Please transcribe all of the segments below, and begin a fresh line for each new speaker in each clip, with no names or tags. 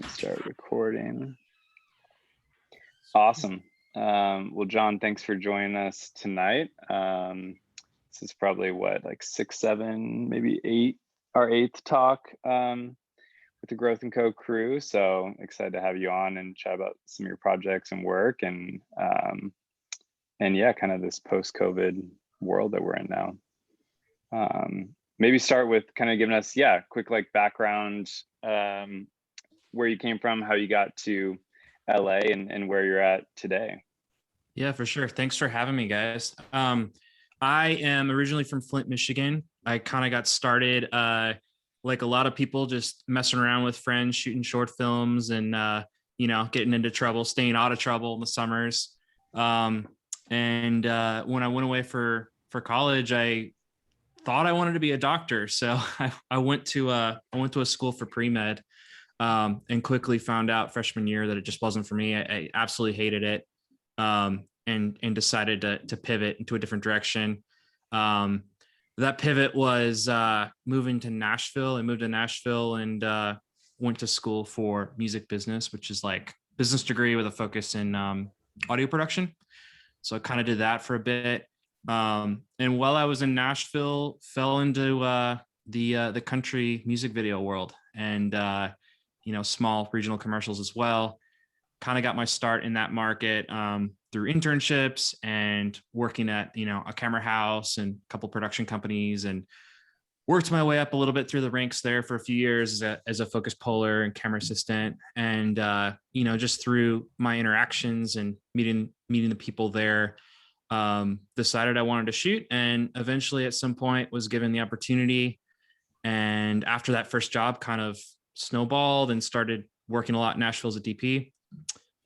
Start recording. Awesome. Well, Jon, thanks for joining us tonight. This is probably like 6, 7, maybe 8, our 8th talk with the Growth & Co crew. So excited to have you on and chat about some of your projects and work and yeah, kind of this post-COVID world that we're in now. Maybe start with kind of giving us, quick like background, where you came from, how you got to LA and where you're at today.
Yeah, for sure. Thanks for having me, guys. I am originally from Flint, Michigan. I kind of got started like a lot of people, just messing around with friends, shooting short films and, getting into trouble, staying out of trouble in the summers. And when I went away for college, I thought I wanted to be a doctor. So I went to a school for pre-med and quickly found out freshman year that it just wasn't for me. I absolutely hated it and decided to pivot into a different direction. That pivot was moving to Nashville. I moved to Nashville and went to school for music business, which is like business degree with a focus in audio production. So I kind of did that for a bit. And while I was in Nashville, fell into the country music video world and small regional commercials as well. Kind of got my start in that market through internships and working at a camera house and a couple production companies, and worked my way up a little bit through the ranks there for a few years as a focus puller and camera assistant. And just through my interactions and meeting the people there, decided I wanted to shoot, and eventually at some point was given the opportunity. And after that first job kind of snowballed and started working a lot in Nashville as a DP.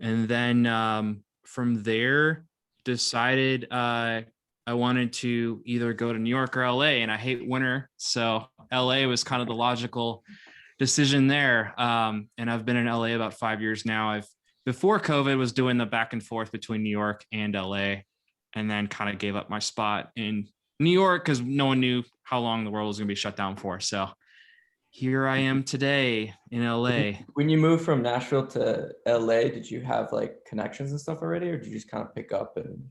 And then from there decided I wanted to either go to New York or LA, and I hate winter. So LA was kind of the logical decision there. And I've been in LA about 5 years now. Before COVID was doing the back and forth between New York and LA, and then kind of gave up my spot in New York because no one knew how long the world was going to be shut down for. So here I am today in LA.
When you moved from Nashville to LA, did you have like connections and stuff already, or did you just kind of pick up? And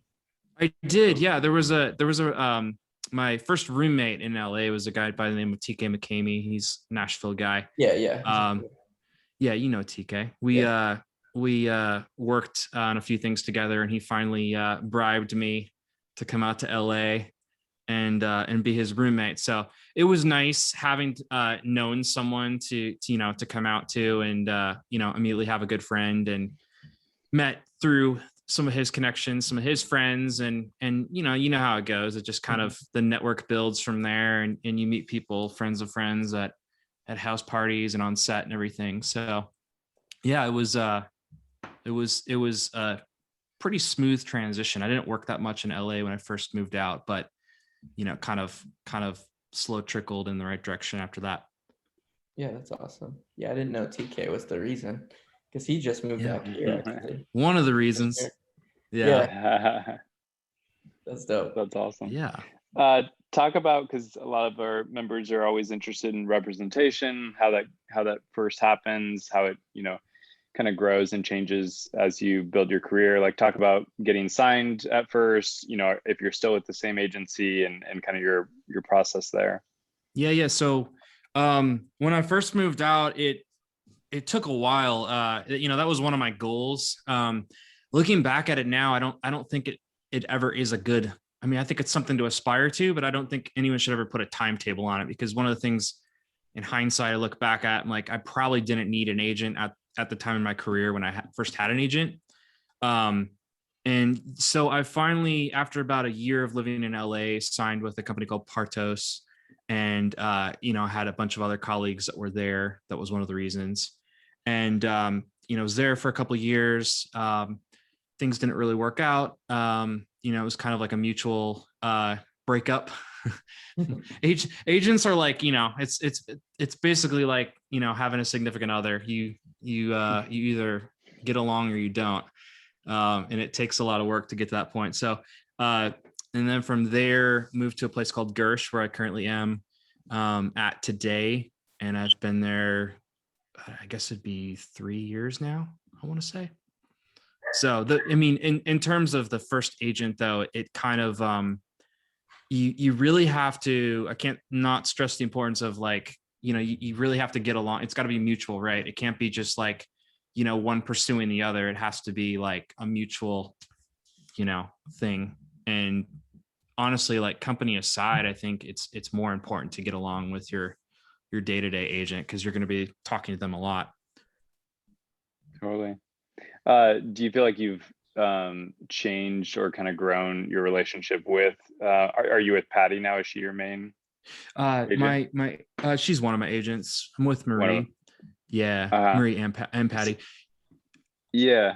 I did, yeah. There was a my first roommate in LA was a guy by the name of TK McCamey. He's a Nashville guy.
Yeah.
Yeah, TK. We worked on a few things together, and he finally bribed me to come out to LA and be his roommate. So it was nice having known someone to come out to, and immediately have a good friend, and met through some of his connections, some of his friends, and you know how it goes. It just kind of the network builds from there, and you meet people, friends of friends at house parties and on set and everything. So yeah, it was a pretty smooth transition. I didn't work that much in LA when I first moved out, but kind of slow trickled in the right direction after that.
Yeah, that's awesome. Yeah, I didn't know TK was the reason, because he just moved back here, actually.
One of the reasons.
Yeah.
That's dope.
That's awesome.
Yeah.
Talk about, because a lot of our members are always interested in representation, how that first happens, how it kind of grows and changes as you build your career. Like, talk about getting signed at first, if you're still with the same agency, and kind of your process there. Yeah. So when I first moved out, it took a while. That was one of my goals. Looking back at it now, I don't think it ever is a good, I think it's something to aspire to, but I don't think anyone should ever put a timetable on it, because one of the things in hindsight I look back at, I'm like, I probably didn't need an agent at the time in my career when I first had an agent. And so I finally, after about a year of living in LA, signed with a company called Partos, and I had a bunch of other colleagues that were there. That was one of the reasons. And I was there for a couple of years. Things didn't really work out. It was kind of like a mutual breakup. Agents are like, it's basically like, having a significant other. You either get along or you don't. And it takes a lot of work to get to that point. So, and then from there, moved to a place called Gersh, where I currently am at today. And I've been there
I guess it'd be 3 years now, I want to say. So I mean, in terms of the first agent though, it kind of, you really have to, I can't not stress the importance of like, you really have to get along. It's got to be mutual, right? It can't be just like, one pursuing the other. It has to be like a mutual, thing. And honestly, like company aside, I think it's more important to get along with your day-to-day agent, because you're going to be talking to them a lot.
Totally. Do you feel like you've changed or kind of grown your relationship with, are you with Patty now? Is she your main agent?
She's one of my agents. I'm with Marie. Yeah,
Uh-huh.
Marie and Patty.
Yeah.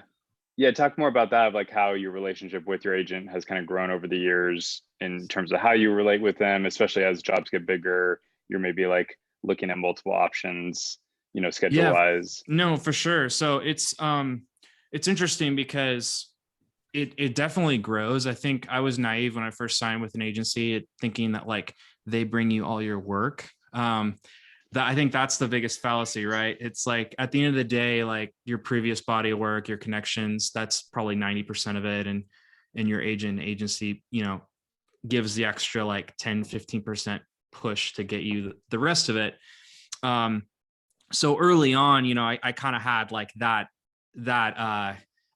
Yeah, talk more about that, of like how your relationship with your agent has kind of grown over the years in terms of how you relate with them, especially as jobs get bigger. You're maybe like looking at multiple options, schedule
Yeah,
wise.
no, for sure. So it's interesting because it definitely grows. I think I was naive when I first signed with an agency, thinking that like they bring you all your work. That I think that's the biggest fallacy, right? It's like at the end of the day, like your previous body of work, your connections, that's probably 90% of it. And your agency, gives the extra like 10-15% push to get you the rest of it. So early on, I kind of had like that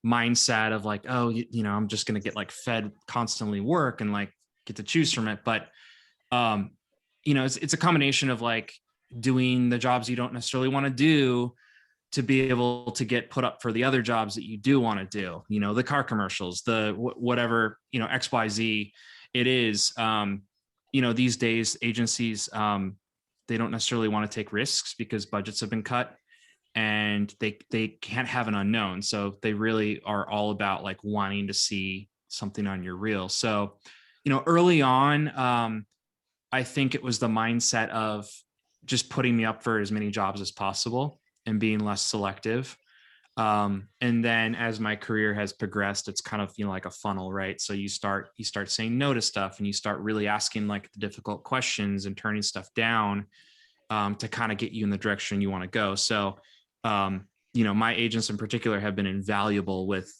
mindset of like, oh, I'm just going to get like fed constantly work and like get to choose from it. But it's a combination of like doing the jobs you don't necessarily want to do to be able to get put up for the other jobs that you do want to do, the car commercials, the whatever, XYZ it is. These days agencies, they don't necessarily want to take risks because budgets have been cut and they can't have an unknown. So they really are all about like wanting to see something on your reel. So, early on, I think it was the mindset of just putting me up for as many jobs as possible and being less selective. And then as my career has progressed, it's kind of, like a funnel, right? So you start saying no to stuff and you start really asking like the difficult questions and turning stuff down, to kind of get you in the direction you want to go. So, my agents in particular have been invaluable with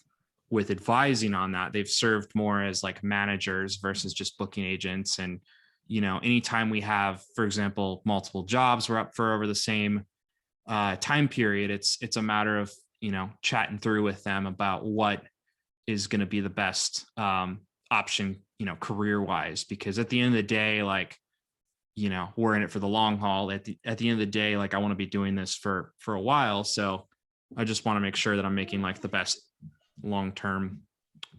advising on that. They've served more as like managers versus just booking agents. And, anytime we have, for example, multiple jobs we're up for over the same time period, it's a matter of, chatting through with them about what is going to be the best option, career wise, because at the end of the day, like, we're in it for the long haul. At the end of the day, like I want to be doing this for a while. So I just want to make sure that I'm making like the best long-term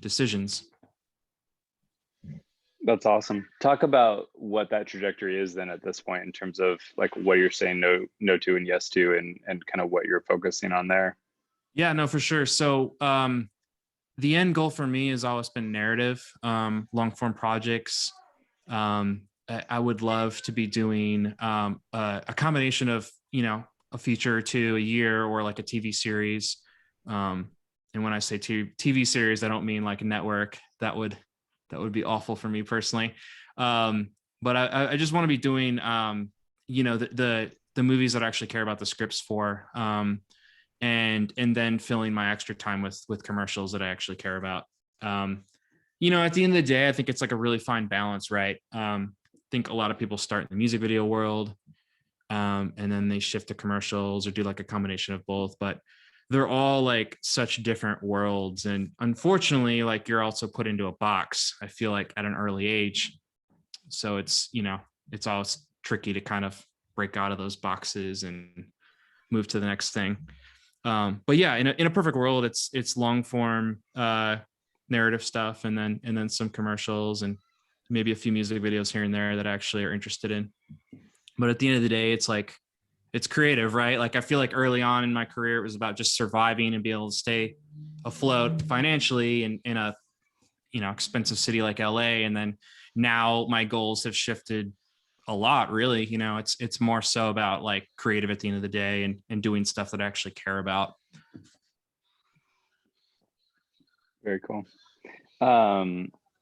decisions.
That's awesome. Talk about what that trajectory is then at this point in terms of like what you're saying no to and yes to, and kind of what you're focusing on there.
Yeah, no, for sure. So the end goal for me has always been narrative, long form projects. I would love to be doing a combination of, a feature or two a year, or like a TV series. And when I say TV series, I don't mean like a network. That would be awful for me personally. But I just want to be doing, the movies that I actually care about the scripts for. And then filling my extra time with commercials that I actually care about. At the end of the day, I think it's like a really fine balance, right? I think a lot of people start in the music video world, and then they shift to commercials or do like a combination of both, but they're all like such different worlds. And unfortunately, like you're also put into a box, I feel like at an early age. So it's, it's always tricky to kind of break out of those boxes and move to the next thing. But yeah, in a perfect world, it's long form narrative stuff, and then some commercials and maybe a few music videos here and there that I actually are interested in. But at the end of the day, it's like, it's creative, right? Like I feel like early on in my career, it was about just surviving and being able to stay afloat financially in a, expensive city like LA. And then now my goals have shifted a lot, really. It's more so about like creative at the end of the day, and doing stuff that I actually care about.
Very cool.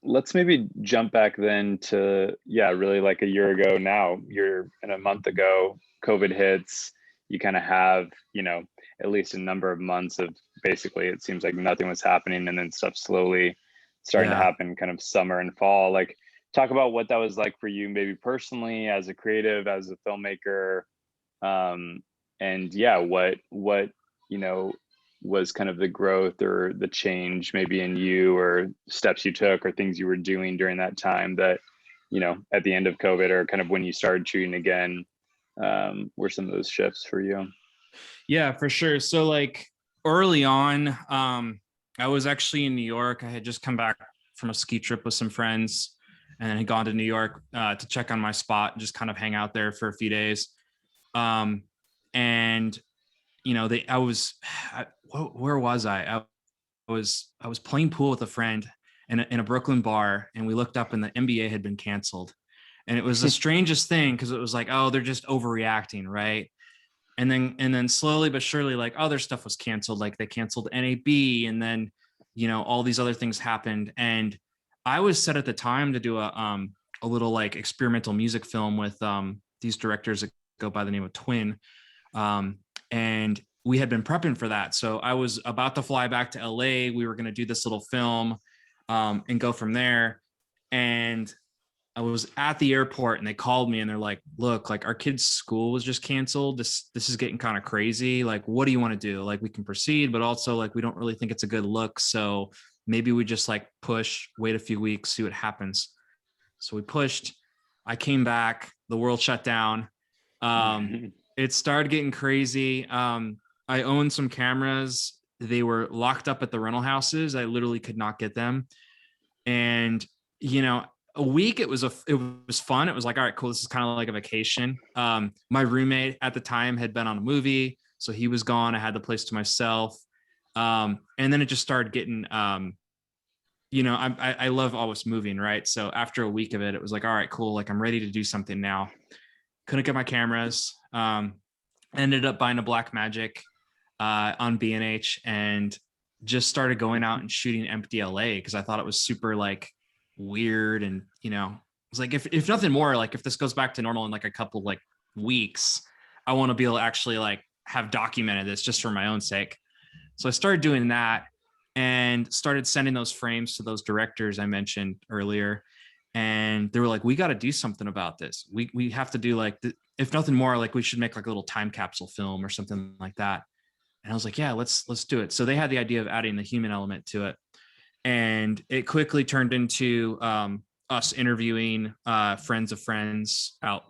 Let's maybe jump back then to, really like a year ago now. You're in a month ago, COVID hits, you kind of have, you know, at least a number of months of basically it seems like nothing was happening, and then stuff slowly starting to happen kind of summer and fall. Like, talk about what that was like for you, maybe personally, as a creative, as a filmmaker. And yeah, what you know was kind of the growth or the change maybe in you, or steps you took or things you were doing during that time that, you know, at the end of COVID or kind of when you started shooting again, were some of those shifts for you?
Yeah, for sure. So like early on, I was actually in New York. I had just come back from a ski trip with some friends and had gone to New York to check on my spot and just kind of hang out there for a few days. And you know, where was I? I was playing pool with a friend in a Brooklyn bar, and we looked up and the NBA had been canceled. And it was the strangest thing because it was like, oh, they're just overreacting, right? And then slowly but surely, like other stuff was canceled, like they canceled NAB, and then, you know, all these other things happened. And I was set at the time to do a little like experimental music film with these directors that go by the name of Twin. And we had been prepping for that. So I was about to fly back to LA. We were going to do this little film and go from there. And I was at the airport and they called me and they're like, look, like our kid's school was just canceled. This is getting kind of crazy. Like, what do you want to do? Like, we can proceed, but also like, we don't really think it's a good look. So maybe we just like push, wait a few weeks, see what happens. So we pushed, I came back, the world shut down. It started getting crazy. I owned some cameras. They were locked up at the rental houses. I literally could not get them. And, you know, a week, it was fun. It was like, all right, cool. This is kind of like a vacation. My roommate at the time had been on a movie, so he was gone. I had the place to myself. And then it just started getting, you know, I love always moving, right? So after a week of it, it was like, all right, cool. Like I'm ready to do something now. Couldn't get my cameras. Ended up buying a Blackmagic on B&H and just started going out and shooting empty LA because I thought it was super like weird. And, you know, it's like, if nothing more, like if this goes back to normal in like a couple like weeks, I want to be able to actually like have documented this just for my own sake. So I started doing that and started sending those frames to those directors I mentioned earlier. And they were like, we got to do something about this. We have to do like, if nothing more, like we should make like a little time capsule film or something like that. And I was like, yeah, let's do it. So they had the idea of adding the human element to it. And it quickly turned into us interviewing friends of friends out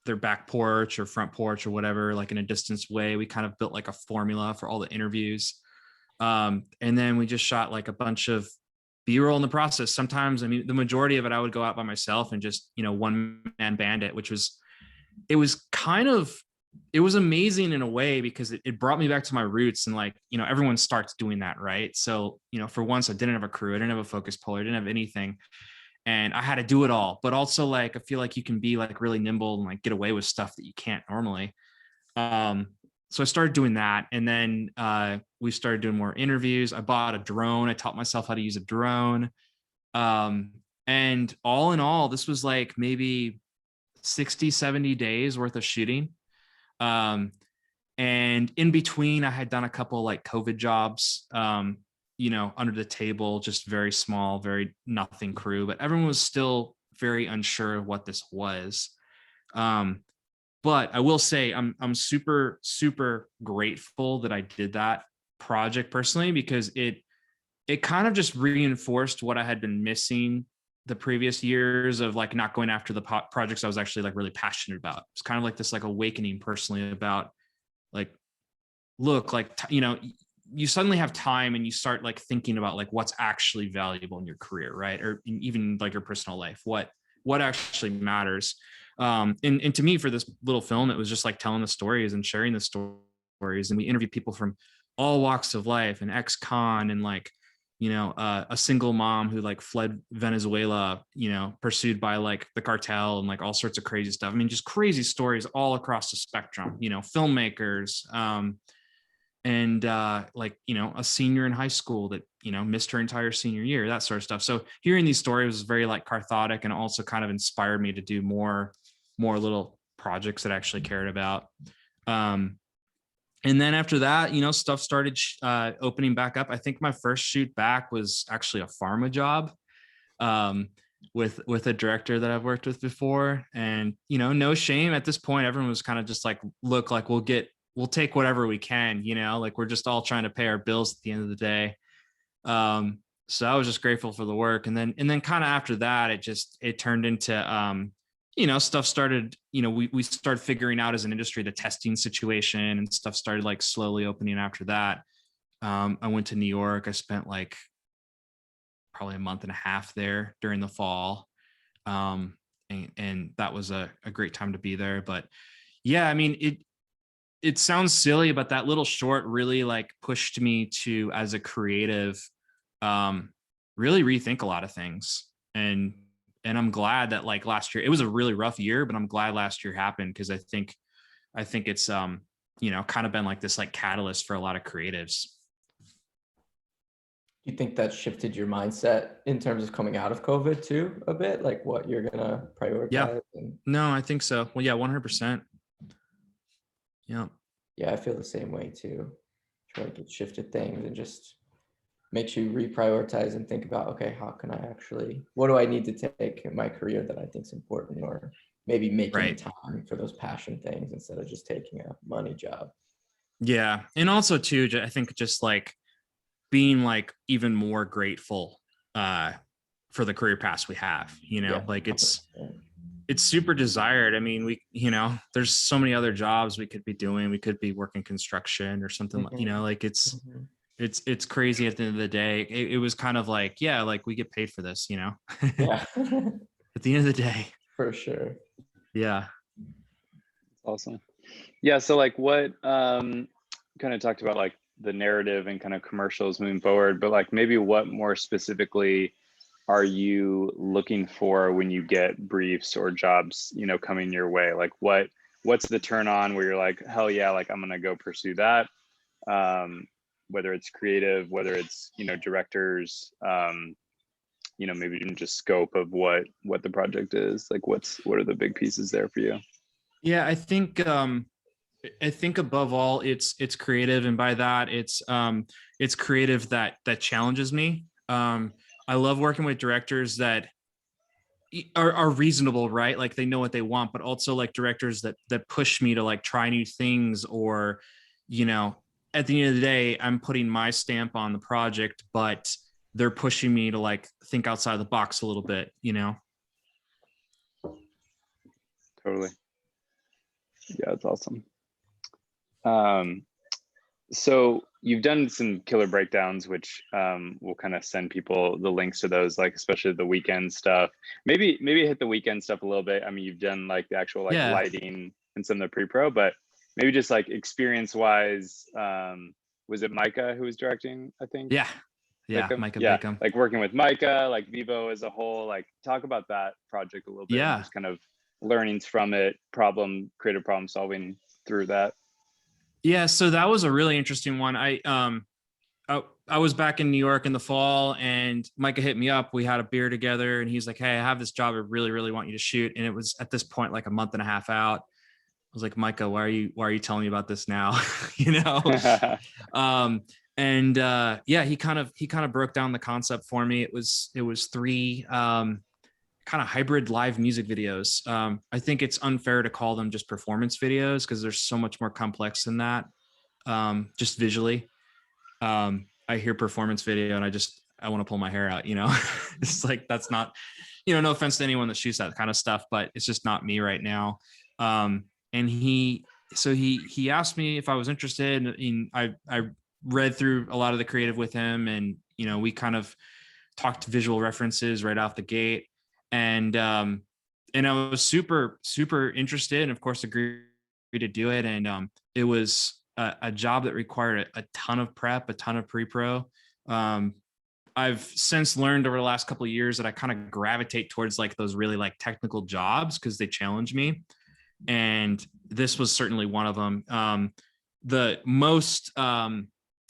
their back porch or front porch or whatever, like in a distance way. We kind of built like a formula for all the interviews. And then we just shot like a bunch of B-roll in the process. Sometimes, I mean, the majority of it, I would go out by myself and just, you know, one man band it, which was, it was amazing in a way because it brought me back to my roots. And like, you know, everyone starts doing that, right? So, you know, for once I didn't have a crew, I didn't have a focus puller, I didn't have anything. And I had to do it all. But also like, I feel like you can be like really nimble and like get away with stuff that you can't normally. So I started doing that. And then we started doing more interviews. I bought a drone. I taught myself how to use a drone. And all in all, this was like maybe 60, 70 days worth of shooting. And in between, I had done a couple like COVID jobs, you know, under the table, just very small, very nothing crew, but everyone was still very unsure of what this was. But I will say I'm super, super grateful that I did that project personally, because it kind of just reinforced what I had been missing the previous years of like not going after the projects I was actually like really passionate about. It's kind of like this like awakening personally about like, look, like, you know, you suddenly have time and you start like thinking about like what's actually valuable in your career, right? Or even like your personal life, what actually matters. And to me, for this little film, it was just like telling the stories and sharing the stories. And we interviewed people from all walks of life, and ex-con, and like, you know, a single mom who like fled Venezuela, you know, pursued by like the cartel and like all sorts of crazy stuff. I mean, just crazy stories all across the spectrum, you know, filmmakers, and like, you know, a senior in high school that, you know, missed her entire senior year, that sort of stuff. So hearing these stories was very like cathartic, and also kind of inspired me to do more little projects that I actually cared about. And then after that, stuff started opening back up. I think my first shoot back was actually a pharma job, with a director that I've worked with before. And, no shame at this point. Everyone was kind of just like, look, like we'll take whatever we can, like we're just all trying to pay our bills at the end of the day. So I was just grateful for the work. And then kind of after that, it turned into, stuff started, we started figuring out as an industry, the testing situation, and stuff started like slowly opening after that. I went to New York. I spent like probably a month and a half there during the fall. And that was a great time to be there. But yeah, I mean, it sounds silly, but that little short really like pushed me to, as a creative, really rethink a lot of things. And I'm glad that like last year, it was a really rough year, but I'm glad last year happened, because I think it's kind of been like this like catalyst for a lot of creatives.
You think that shifted your mindset in terms of coming out of COVID too a bit, like what you're gonna prioritize?
Yeah. No, I think so. Well, yeah, 100%. Yeah.
Yeah, I feel the same way too. Feel like it shifted things and just makes you reprioritize and think about, okay, what do I need to take in my career that I think is important, or maybe making time for those passion things instead of just taking a money job. Yeah.
And also too, I think just like being like even more grateful for the career paths we have, like it's super desired. I mean, there's so many other jobs we could be doing. We could be working construction or something, like it's crazy at the end of the day. It was kind of like, yeah, like we get paid for this, Yeah. At the end of the day.
For sure.
Yeah.
Awesome. Yeah. So like what, kind of talked about like the narrative and kind of commercials moving forward, but like maybe what more specifically are you looking for when you get briefs or jobs, coming your way? Like what's the turn on where you're like, hell yeah, like I'm going to go pursue that. Whether it's creative, whether it's, directors, maybe even just scope of what the project is. Like what are the big pieces there for you?
Yeah, I think above all, it's creative. And by that, it's creative that challenges me. I love working with directors that are reasonable, right? Like they know what they want, but also like directors that push me to like try new things, or, at the end of the day, I'm putting my stamp on the project, but they're pushing me to like think outside the box a little bit,
Totally. Yeah, that's awesome. So you've done some killer breakdowns, which we'll kind of send people the links to those, like especially the weekend stuff. Maybe hit the weekend stuff a little bit. I mean, you've done like the actual like lighting and some of the pre-pro, but maybe just like experience wise, was it Micah who was directing, I think?
Yeah. Micah
yeah.
Bacon.
Like working with Micah, like Vivo as a whole, like talk about that project a little bit.
Yeah.
Just kind of learnings from it, creative problem solving through that.
Yeah, so that was a really interesting one. I was back in New York in the fall, and Micah hit me up. We had a beer together, and he's like, "Hey, I have this job I really, really want you to shoot." And it was at this point like a month and a half out. I was like, "Micah, why are you telling me about this now?" Yeah, he kind of broke down the concept for me. It was 3 kind of hybrid live music videos. I think it's unfair to call them just performance videos, because there's so much more complex than that. Just visually, I hear performance video and I want to pull my hair out, It's like, that's not, no offense to anyone that shoots that kind of stuff, but it's just not me right now. And he asked me if I was interested, and I read through a lot of the creative with him, and, we kind of talked visual references right off the gate. And I was super, super interested, and of course agreed to do it. And it was a job that required a ton of prep, a ton of pre-pro. I've since learned over the last couple of years that I kind of gravitate towards like those really like technical jobs, because they challenge me. And this was certainly one of them. The most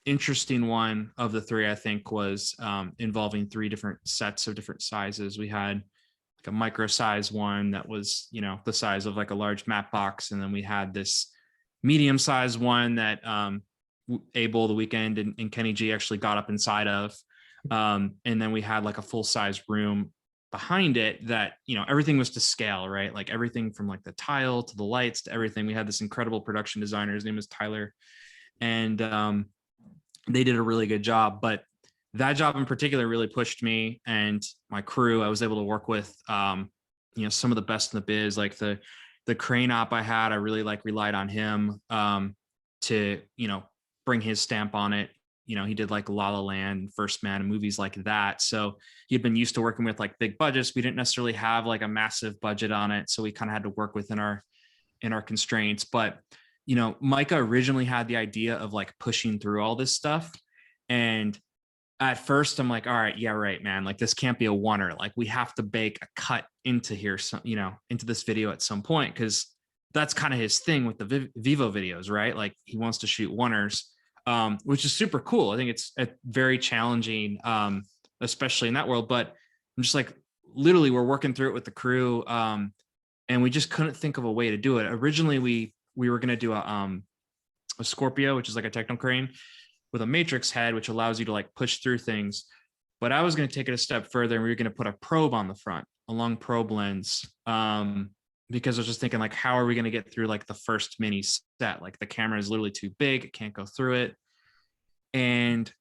interesting one of the 3, I think, was involving 3 different sets of different sizes. We had like a micro size one that was, the size of like a large map box. And then we had this medium-sized one that Abel the Weekend and Kenny G actually got up inside of. And then we had like a full-size room behind it that, you know, everything was to scale, right? Like everything from like the tile to the lights to everything. We had this incredible production designer. His name was Tyler. And they did a really good job. But that job in particular really pushed me and my crew. I was able to work with, you know, some of the best in the biz, like the crane op I had. I really like relied on him to, you know, bring his stamp on it. You know, he did like La La Land, First Man, and movies like that. So he'd been used to working with like big budgets. We didn't necessarily have like a massive budget on it. So we kind of had to work within our constraints. But, you know, Micah originally had the idea of like pushing through all this stuff. And at first I'm like, all right, yeah, right, man. Like this can't be a oneer. Like we have to bake a cut into here, you know, into this video at some point. Cause that's kind of his thing with the Vivo videos, right? Like he wants to shoot oneers, which is super cool. I think it's very challenging, especially in that world, but I'm just like, literally we're working through it with the crew. And we just couldn't think of a way to do it. Originally we were going to do a Scorpio, which is like a techno crane with a matrix head, which allows you to like push through things. But I was going to take it a step further and we were going to put a probe on the front, a long probe lens. Because I was just thinking like, how are we going to get through like the first mini set? Like the camera is literally too big. It can't go through it. And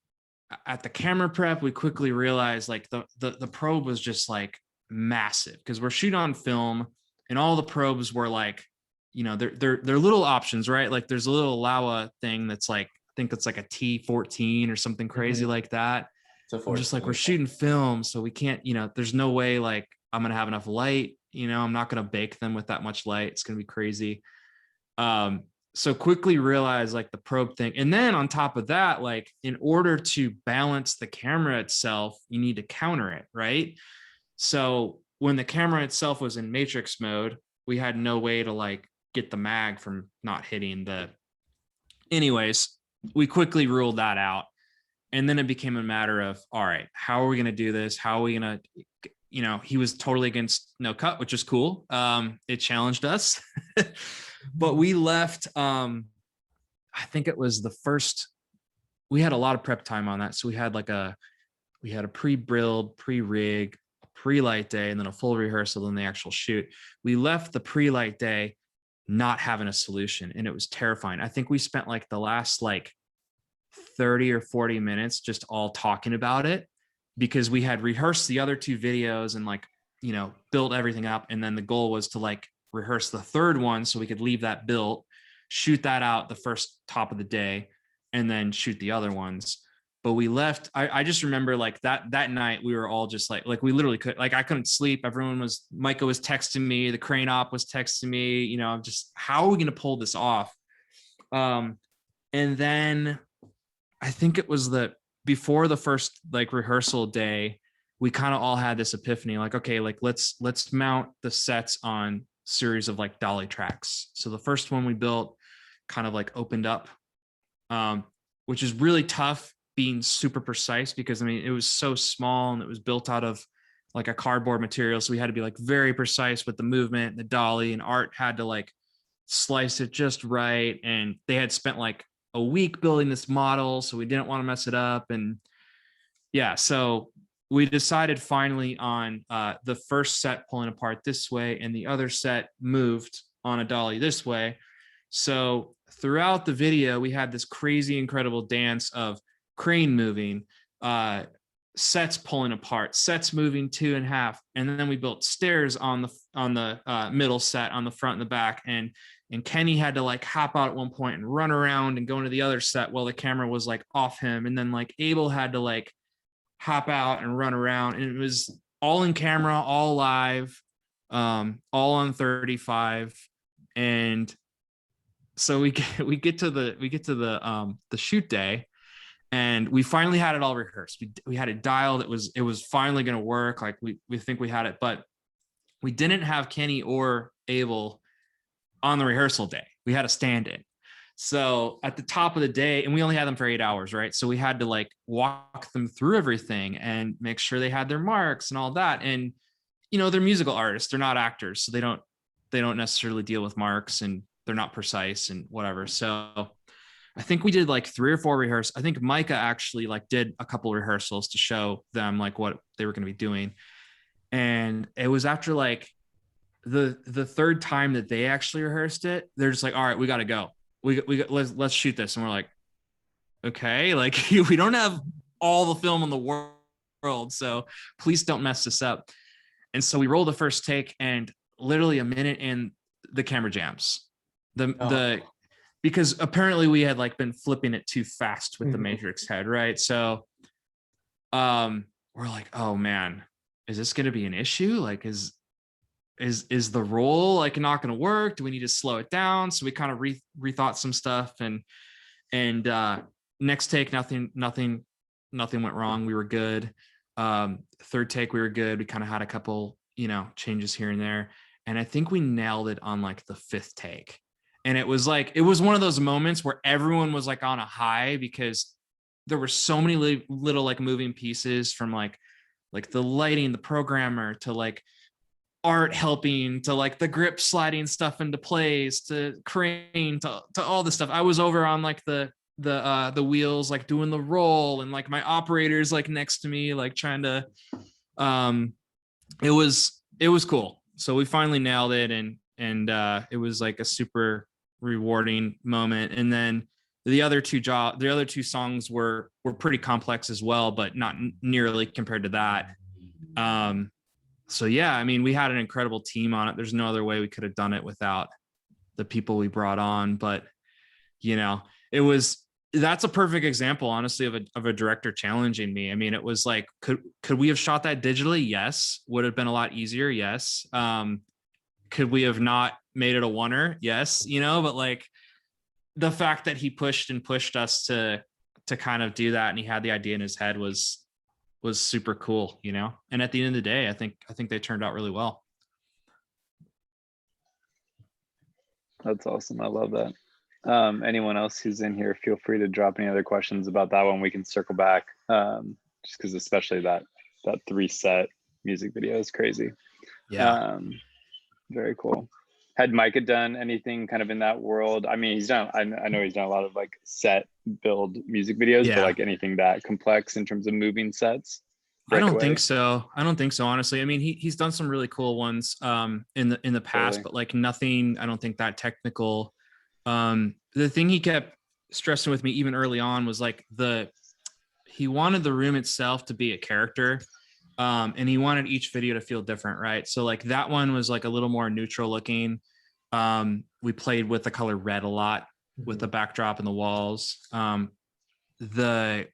at the camera prep, we quickly realized like the probe was just like massive because we're shooting on film and all the probes were like, you know, they're little options, right? Like there's a little Laowa thing that's like, I think it's like a T14 or something crazy like that. I'm just like, we're shooting film, so we can't, you know, there's no way like I'm gonna have enough light, you know, I'm not gonna bake them with that much light. It's gonna be crazy. So quickly realized like the probe thing. And then on top of that, like in order to balance the camera itself, you need to counter it, right? So when the camera itself was in matrix mode, we had no way to like get the mag from not hitting the, anyways, we quickly ruled that out. And then it became a matter of, all right, how are we going to do this? How are we going to, you know, he was totally against no cut, which is cool. It challenged us, but we left, I think it was the first, we had a lot of prep time on that. So we had a pre-build, pre-rig, pre-light day, and then a full rehearsal, and the actual shoot. We left the pre-light day not having a solution, and it was terrifying. I think we spent like the last like 30 or 40 minutes just all talking about it because we had rehearsed the other two videos and like, you know, built everything up. And then the goal was to like rehearse the third one so we could leave that built, shoot that out the first top of the day, and then shoot the other ones. But we left, I just remember like that night we were all just like we literally could, like I couldn't sleep. Micah was texting me, the crane op was texting me, you know, just how are we going to pull this off? And then I think it was before the first like rehearsal day, we kind of all had this epiphany, like, okay, like let's mount the sets on series of like dolly tracks. So the first one we built kind of like opened up, which is really tough being super precise because I mean, it was so small and it was built out of like a cardboard material. So we had to be like very precise with the movement, the dolly, and Art had to like slice it just right. And they had spent like a week building this model, so we didn't want to mess it up. And yeah, so we decided finally on the first set pulling apart this way and the other set moved on a dolly this way. So throughout the video, we had this crazy, incredible dance of crane moving, sets pulling apart, sets moving 2.5, and then we built stairs on the middle set, on the front and the back, and Kenny had to like hop out at one point and run around and go into the other set while the camera was like off him, and then like Abel had to like hop out and run around, and it was all in camera, all live, all on 35, and so we get to the shoot day. And we finally had it all rehearsed. We had it dialed. It was finally going to work. Like we think we had it, but we didn't have Kenny or Abel on the rehearsal day. We had a stand-in. So at the top of the day, and we only had them for 8 hours, right? So we had to like walk them through everything and make sure they had their marks and all that. And you know, they're musical artists. They're not actors, so they don't necessarily deal with marks, and they're not precise and whatever. So I think we did like 3 or 4 rehearsals. I think Micah actually like did a couple rehearsals to show them like what they were going to be doing. And it was after like the third time that they actually rehearsed it, they're just like, all right, we got to go. Let's shoot this. And we're like, okay, like we don't have all the film in the world, so please don't mess this up. And so we roll the first take, and literally a minute in, the camera jams. Because apparently we had like been flipping it too fast with the Matrix head, right? So we're like, oh man, is this going to be an issue? Like, is the roll like not going to work? Do we need to slow it down? So we kind of rethought some stuff, and next take, nothing went wrong. We were good. Third take, we were good. We kind of had a couple, changes here and there. And I think we nailed it on like the 5th take. And it was one of those moments where everyone was like on a high, because there were so many little like moving pieces, from like the lighting, the programmer, to like art helping, to like the grip sliding stuff into place, to crane, to all this stuff. I was over on like the wheels, like doing the roll, and like my operator's like next to me, like trying to, it was cool. So we finally nailed it, and it was like a super rewarding moment. And then the other two songs were pretty complex as well, but not nearly compared to that. So yeah, I mean, we had an incredible team on it. There's no other way we could have done it without the people we brought on. But that's a perfect example, honestly, of a director challenging me. I mean, it was like, could we have shot that digitally? Yes. Would it have been a lot easier? Yes. Could we have not made it a oneer? Yes. But like the fact that he pushed us to kind of do that, and he had the idea in his head, was super cool, And at the end of the day, I think they turned out really well.
That's awesome. I love that. Anyone else who's in here, feel free to drop any other questions about that one. We can circle back, just because especially that 3-set music video is crazy.
Yeah.
Very cool. Had Micah done anything kind of in that world? I mean, I know he's done a lot of like set build music videos, but like anything that complex in terms of moving sets?
I don't think so, honestly. I mean, he's done some really cool ones in the past, but like nothing, I don't think that technical. The thing he kept stressing with me even early on was like he wanted the room itself to be a character, and he wanted each video to feel different, right? So like that one was like a little more neutral looking. We played with the color red a lot with the backdrop and the walls. The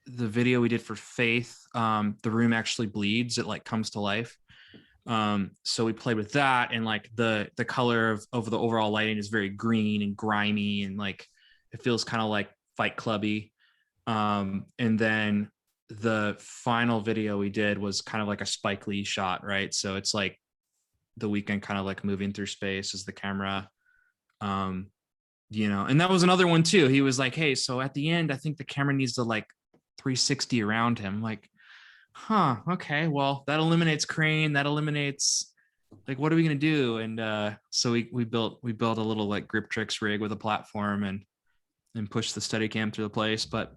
video we did for Faith, the room actually bleeds, it like comes to life. So we played with that, and like the color of the overall lighting is very green and grimy, and like it feels kind of like Fight Clubby. And then the final video we did was kind of like a Spike Lee shot, right? So it's like The Weeknd kind of like moving through space as the camera, and that was another one too. He was like, hey, so at the end, I think the camera needs to like 360 around him. Like, okay, well, that eliminates crane, that eliminates like, what are we gonna do? And so we built a little like grip tricks rig with a platform and pushed the Steadicam through the place. But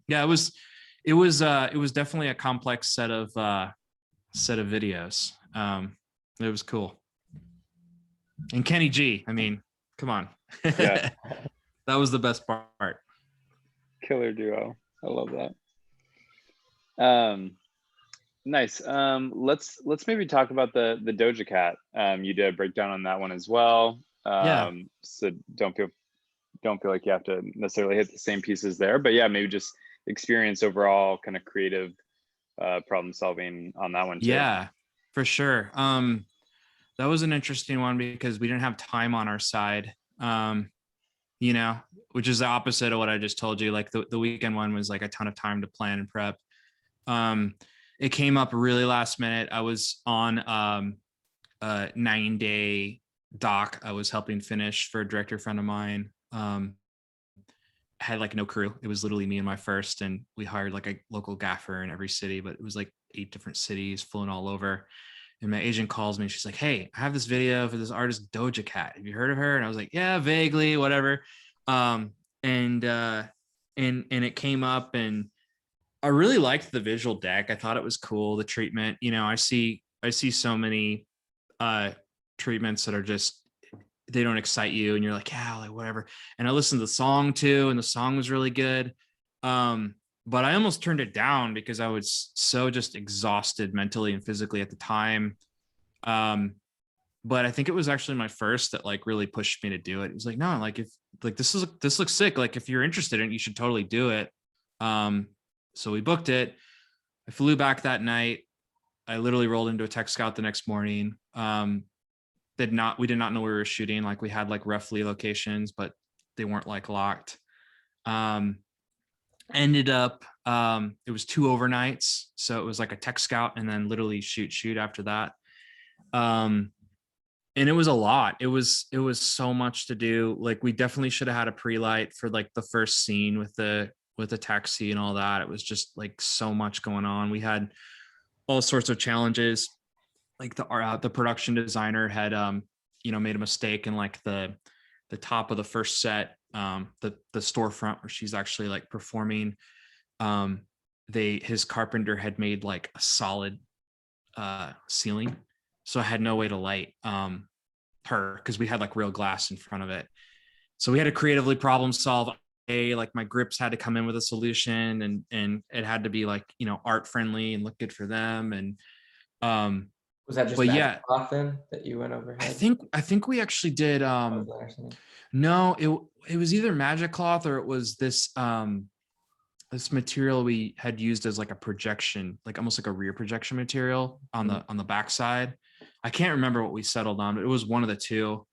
yeah, it was definitely a complex set of videos. It was cool. And Kenny G, I mean, come on.
Yeah.
That was the best part.
Killer duo. I love that. Nice. Let's maybe talk about the Doja Cat. You did a breakdown on that one as well.
Yeah.
So don't feel like you have to necessarily hit the same pieces there, but yeah, maybe just experience overall, kind of creative problem solving on that one too.
Yeah, for sure. That was an interesting one because we didn't have time on our side. Which is the opposite of what I just told you. Like the Weeknd one was like a ton of time to plan and prep. It came up really last minute. I was on a 9-day doc I was helping finish for a director friend of mine. Had like no crew. It was literally me and my first, and we hired like a local gaffer in every city, but it was like 8 different cities, flown all over. And my agent calls me. She's like, "Hey, I have this video for this artist Doja Cat. Have you heard of her?" And I was like, "Yeah, vaguely, whatever." Um, and it came up, and I really liked the visual deck. I thought it was cool. The treatment, I see so many treatments that are just, they don't excite you, and you're like, yeah, like whatever. And I listened to the song too, and the song was really good. But I almost turned it down because I was so just exhausted mentally and physically at the time. But I think it was actually my first that like really pushed me to do it. It was like, no, like if like this looks sick. Like if you're interested in it, you should totally do it. So we booked it. I flew back that night. I literally rolled into a tech scout the next morning. We did not know we were shooting. Like we had like roughly locations, but they weren't like locked. Ended up, it was 2 overnights. So it was like a tech scout and then literally shoot after that. And it was a lot. It was so much to do. Like we definitely should have had a pre-light for like the first scene with the taxi and all that. It was just like so much going on. We had all sorts of challenges. Like the production designer had made a mistake in like the top of the first set, the storefront where she's actually like performing. His carpenter had made like a solid ceiling, so I had no way to light her because we had like real glass in front of it. So we had to creatively problem solve. Like my grips had to come in with a solution, and it had to be like art friendly and look good for them. And
was that just
but
magic
yeah,
cloth then that you went overhead?
I think we actually did no, it was either magic cloth or it was this this material we had used as like a projection, like almost like a rear projection material on the backside. I can't remember what we settled on, but it was one of the two.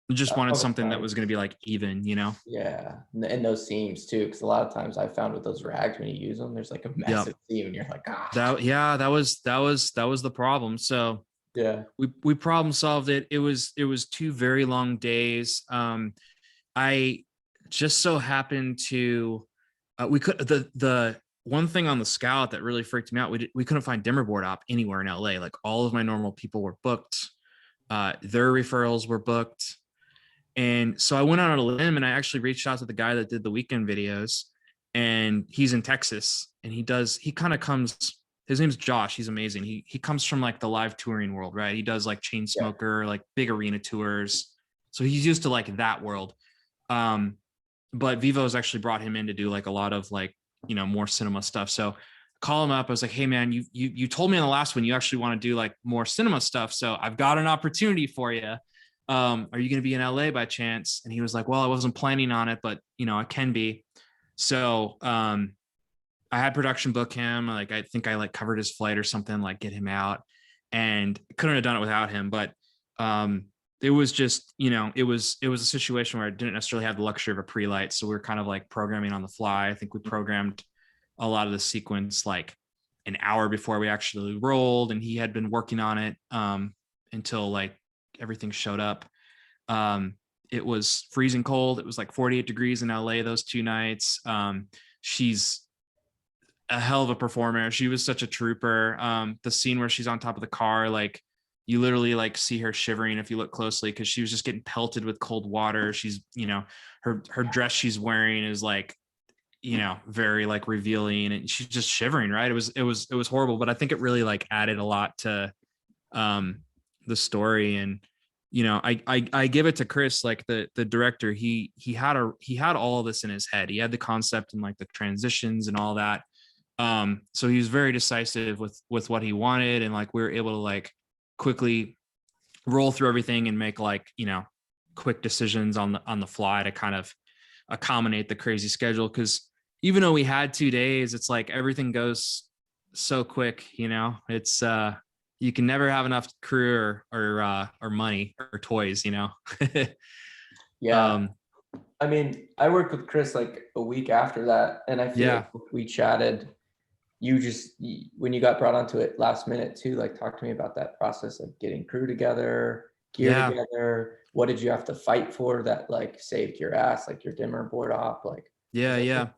We just wanted something that was going to be like even,
Yeah, and those seams too, because a lot of times I found with those rags when you use them, there's like a massive seam, and you're like, ah.
That was the problem. So
yeah,
we problem solved it. It was 2 very long days. I just so happened to we could the one thing on the scout that really freaked me out. We couldn't find dimmer board op anywhere in LA. Like all of my normal people were booked. Their referrals were booked. And so I went out on a limb and I actually reached out to the guy that did the weekend videos, and he's in Texas, and his name's Josh. He's amazing. He comes from like the live touring world, right? He does like Chainsmoker, like big arena tours. So he's used to like that world. But Vivo's actually brought him in to do like a lot of like, more cinema stuff. So call him up. I was like, hey man, you told me in the last one, you actually want to do like more cinema stuff. So I've got an opportunity for you. Are you going to be in LA by chance? And he was like, well, I wasn't planning on it, but I can be. So, I had production book him. Like, I think I like covered his flight or something, like get him out, and couldn't have done it without him. But, it was just, it was a situation where I didn't necessarily have the luxury of a pre-light. So we were kind of like programming on the fly. I think we programmed a lot of the sequence like an hour before we actually rolled, and he had been working on it, until like everything showed up. It was freezing cold. It was like 48 degrees in LA those 2 nights. She's a hell of a performer. She was such a trooper. The scene where she's on top of the car, like you literally like see her shivering if you look closely, because she was just getting pelted with cold water. She's, her dress she's wearing is like, very like revealing, and she's just shivering, right? It was horrible, but I think it really like added a lot to the story. And I give it to Chris, like the director. He had all of this in his head. He had the concept and like the transitions and all that. So he was very decisive with what he wanted, and like we were able to like quickly roll through everything and make like quick decisions on the fly to kind of accommodate the crazy schedule. Because even though we had 2 days, it's like everything goes so quick. It's you can never have enough crew or money or toys.
Yeah. I mean, I worked with Chris like a week after that, and I feel like we chatted. When you got brought onto it last minute too, like talk to me about that process of getting crew together, gear together. What did you have to fight for that like saved your ass, like your dimmer board op? Like,
yeah.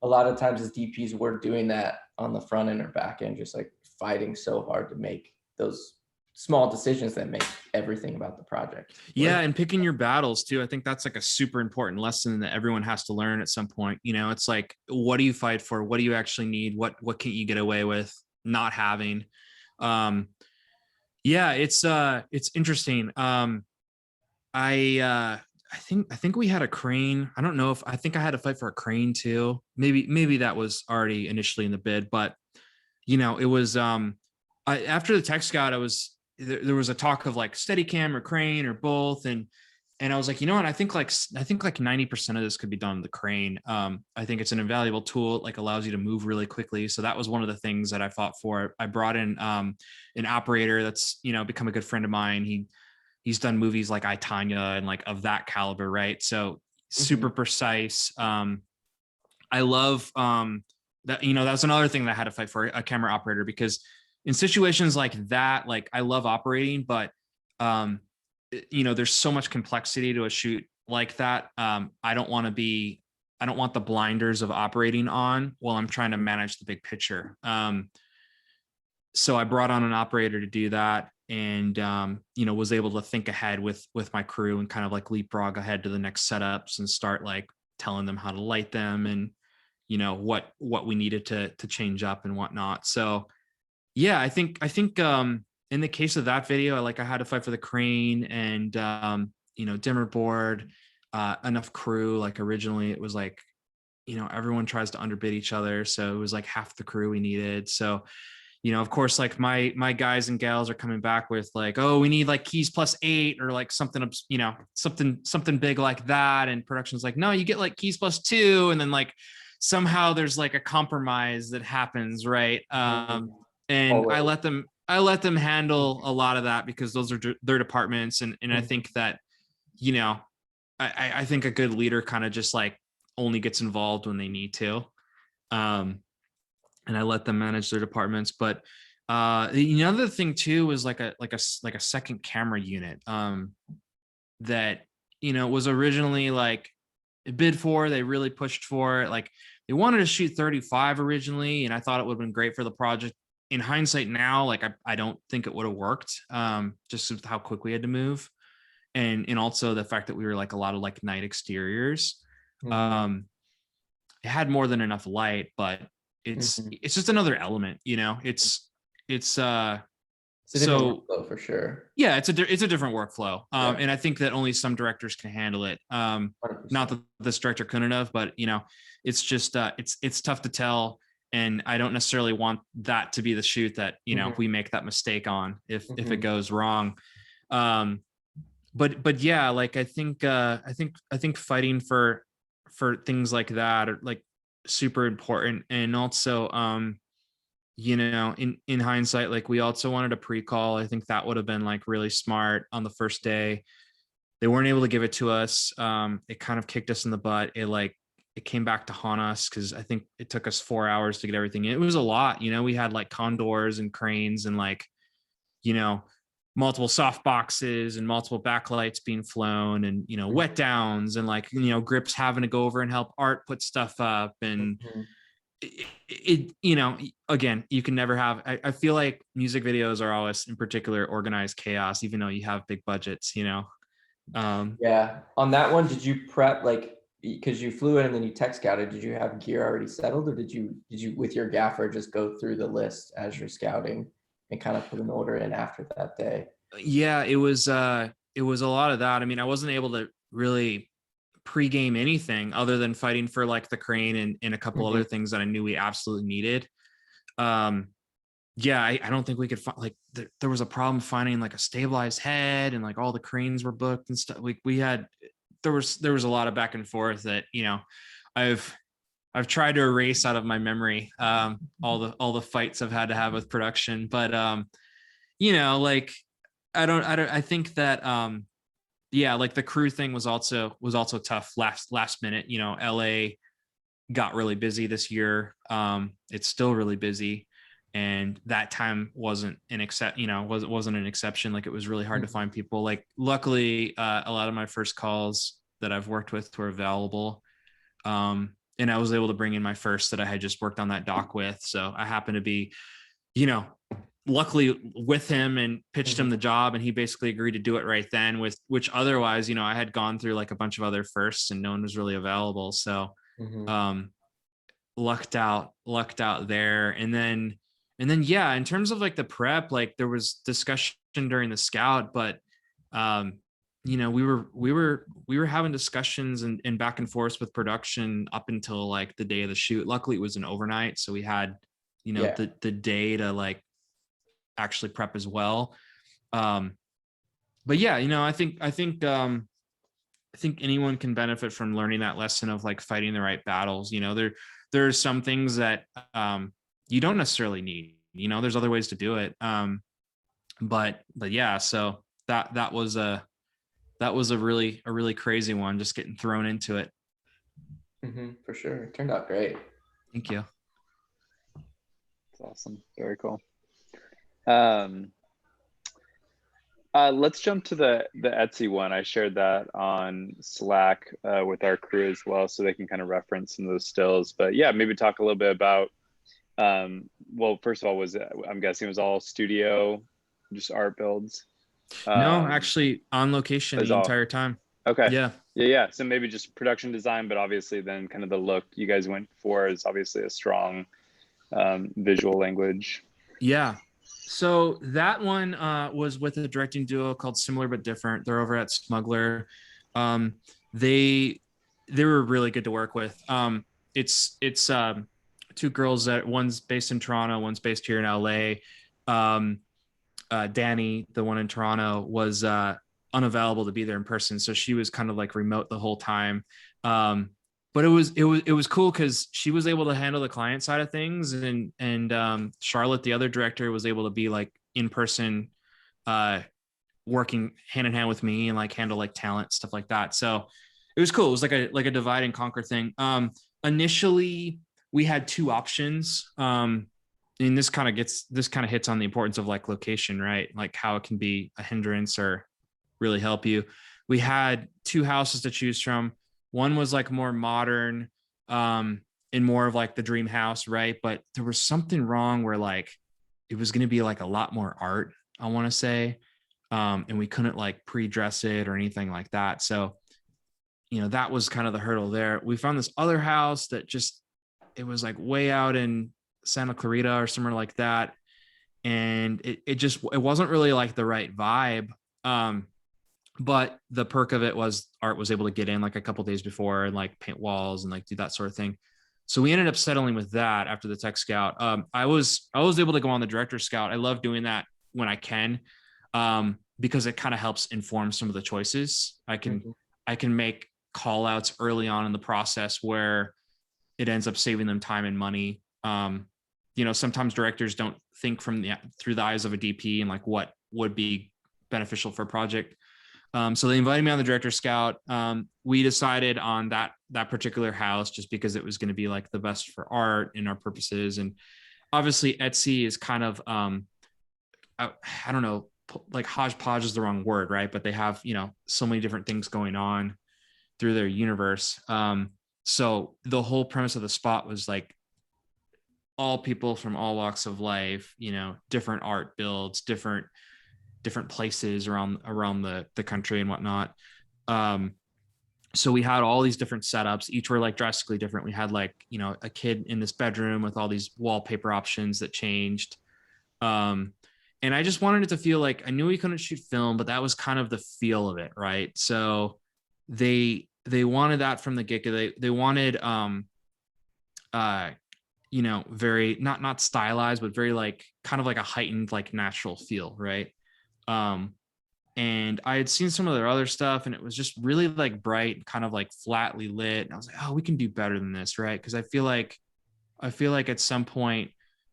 A lot of times as DPs, we're doing that on the front end or back end, just like fighting so hard to make those small decisions that make everything about the project.
Yeah, and picking your battles too. I think that's like a super important lesson that everyone has to learn at some point. You know, it's like, what do you fight for? What do you actually need? What can you get away with not having? Yeah, it's interesting. I think we had a crane. I don't know if I think I had to fight for a crane too. Maybe that was already initially in the bid, but you know, it was after the tech scout, there was a talk of like Steadicam or crane or both, and I was like, you know what, I think like 90% of this could be done with the crane. I think it's an invaluable tool. It like allows you to move really quickly. So that was one of the things that I fought for. I brought in an operator that's, you know, become a good friend of mine. He's done movies like I, Tanya and like of that caliber, right? So super precise. I love that, you know, that's another thing that I had to fight for, a camera operator, because in situations like that, like I love operating, but you know, there's so much complexity to a shoot like that. I don't want the blinders of operating on while I'm trying to manage the big picture. So I brought on an operator to do that, and you know, was able to think ahead with my crew and kind of like leapfrog ahead to the next setups and start like telling them how to light them and, you know, what we needed to change up and whatnot. So yeah, I think in the case of that video, I had to fight for the crane and you know, dimmer board, enough crew. Like originally it was like, you know, everyone tries to underbid each other, so it was like half the crew we needed. So, you know, of course, like my guys and gals are coming back with like, oh, we need like keys +8 or like something, you know, something big like that. And production's like, no, you get like keys +2. And then like somehow there's like a compromise that happens, right? And I let them handle a lot of that because those are their departments. And I think that, you know, I think a good leader kind of just like only gets involved when they need to. And I let them manage their departments. But the other thing too was like a second camera unit that, you know, was originally like bid for. They really pushed for it. Like they wanted to shoot 35 originally, and I thought it would have been great for the project. In hindsight now, like I don't think it would have worked, just with how quick we had to move, and also the fact that we were like a lot of like night exteriors. It had more than enough light, but it's just another element, you know. It's a different
workflow for sure.
Yeah, it's a different workflow. And I think that only some directors can handle it.
100%.
Not that this director couldn't have, but you know, it's just it's tough to tell. And I don't necessarily want that to be the shoot that, you know, we make that mistake on if it goes wrong. But yeah, like I think fighting for things like that are like super important. And also you know, in hindsight, like we also wanted a pre-call. I think that would have been like really smart on the first day. They weren't able to give it to us. It kind of kicked us in the butt. It came back to haunt us because I think it took us 4 hours to get everything in. It was a lot, you know. We had like condors and cranes and like, you know, multiple soft boxes and multiple backlights being flown and, you know, wet downs and like, you know, grips having to go over and help Art put stuff up. And it you know, again, you can never have, I feel like music videos are always in particular organized chaos, even though you have big budgets, you know.
Yeah, on that one, did you prep, like, because you flew in and then you tech scouted, did you have gear already settled, or did you with your gaffer just go through the list as you're scouting and kind of put an order in after that day?
Yeah, it was a lot of that. I mean, I wasn't able to really pre-game anything other than fighting for like the crane and a couple other things that I knew we absolutely needed. Yeah, I don't think we could find, like there was a problem finding like a stabilized head, and like all the cranes were booked and stuff. We had, there was a lot of back and forth that, you know, I've tried to erase out of my memory, all the fights I've had to have with production. But you know, like I think that yeah, like the crew thing was also tough last minute. You know, LA got really busy this year. It's still really busy, and that time wasn't an exception. Like it was really hard to find people. Like luckily, a lot of my first calls that I've worked with were available, and I was able to bring in my first that I had just worked on that doc with. So I happened to be, you know, luckily with him and pitched him the job, and he basically agreed to do it right then, with which otherwise, you know, I had gone through like a bunch of other firsts and no one was really available. So lucked out there. And then yeah, in terms of like the prep, like there was discussion during the scout, but you know, we were having discussions and back and forth with production up until like the day of the shoot. Luckily it was an overnight, so we had, you know, the day to like actually prep as well. But yeah, you know, I think anyone can benefit from learning that lesson of like fighting the right battles. You know, there are some things that you don't necessarily need, you know, there's other ways to do it. But yeah, so that was a really crazy one, just getting thrown into it.
For sure. It turned out great.
Thank you.
That's awesome. Very cool. Let's jump to the Etsy one. I shared that on Slack with our crew as well, so they can kind of reference some of those stills. But yeah, maybe talk a little bit about, well, first of all, I'm guessing it was all studio, just art builds?
No, actually on location the entire time.
Okay.
Yeah.
So maybe just production design, but obviously then kind of the look you guys went for is obviously a strong visual language.
Yeah. So that one was with a directing duo called Similar But Different. They're over at Smuggler. They were really good to work with. It's two girls that one's based in Toronto, one's based here in LA. Danny, the one in Toronto, was unavailable to be there in person, so she was kind of like remote the whole time. But it was cool because she was able to handle the client side of things, and Charlotte, the other director, was able to be like in person, working hand in hand with me and like handle like talent stuff like that. So it was cool. It was like a divide and conquer thing. Initially, we had two options. And this kind of hits on the importance of like location, right? Like how it can be a hindrance or really help you. We had two houses to choose from. One was like more modern, and more of like the dream house, right? But there was something wrong where like it was going to be like a lot more art, I want to say, and we couldn't like pre-dress it or anything like that. So, you know, that was kind of the hurdle there. We found this other house that it was like way out in Santa Clarita or somewhere like that, and it wasn't really like the right vibe. But the perk of it was Art was able to get in like a couple days before and like paint walls and like do that sort of thing. So we ended up settling with that after the tech scout. I was able to go on the director scout. I love doing that when I can, because it kind of helps inform some of the choices. I can make call outs early on in the process where it ends up saving them time and money. You know, sometimes directors don't think through the eyes of a DP and like what would be beneficial for a project. So they invited me on the director scout. We decided on that particular house just because it was going to be like the best for art and our purposes. And obviously Etsy is kind of, I don't know, like hodgepodge is the wrong word, right? But they have, you know, so many different things going on through their universe. So the whole premise of the spot was like all people from all walks of life, you know, different art builds, different places around the country and whatnot. So we had all these different setups. Each were like drastically different. We had like, you know, a kid in this bedroom with all these wallpaper options that changed. And I just wanted it to feel like, I knew we couldn't shoot film, but that was kind of the feel of it. Right. So they wanted that from the get-go. They wanted, you know, very, not stylized, but very like kind of like a heightened, like natural feel. Right. And I had seen some of their other stuff and it was just really like bright, kind of like flatly lit. And I was like, oh, we can do better than this. Right. Cause I feel like at some point,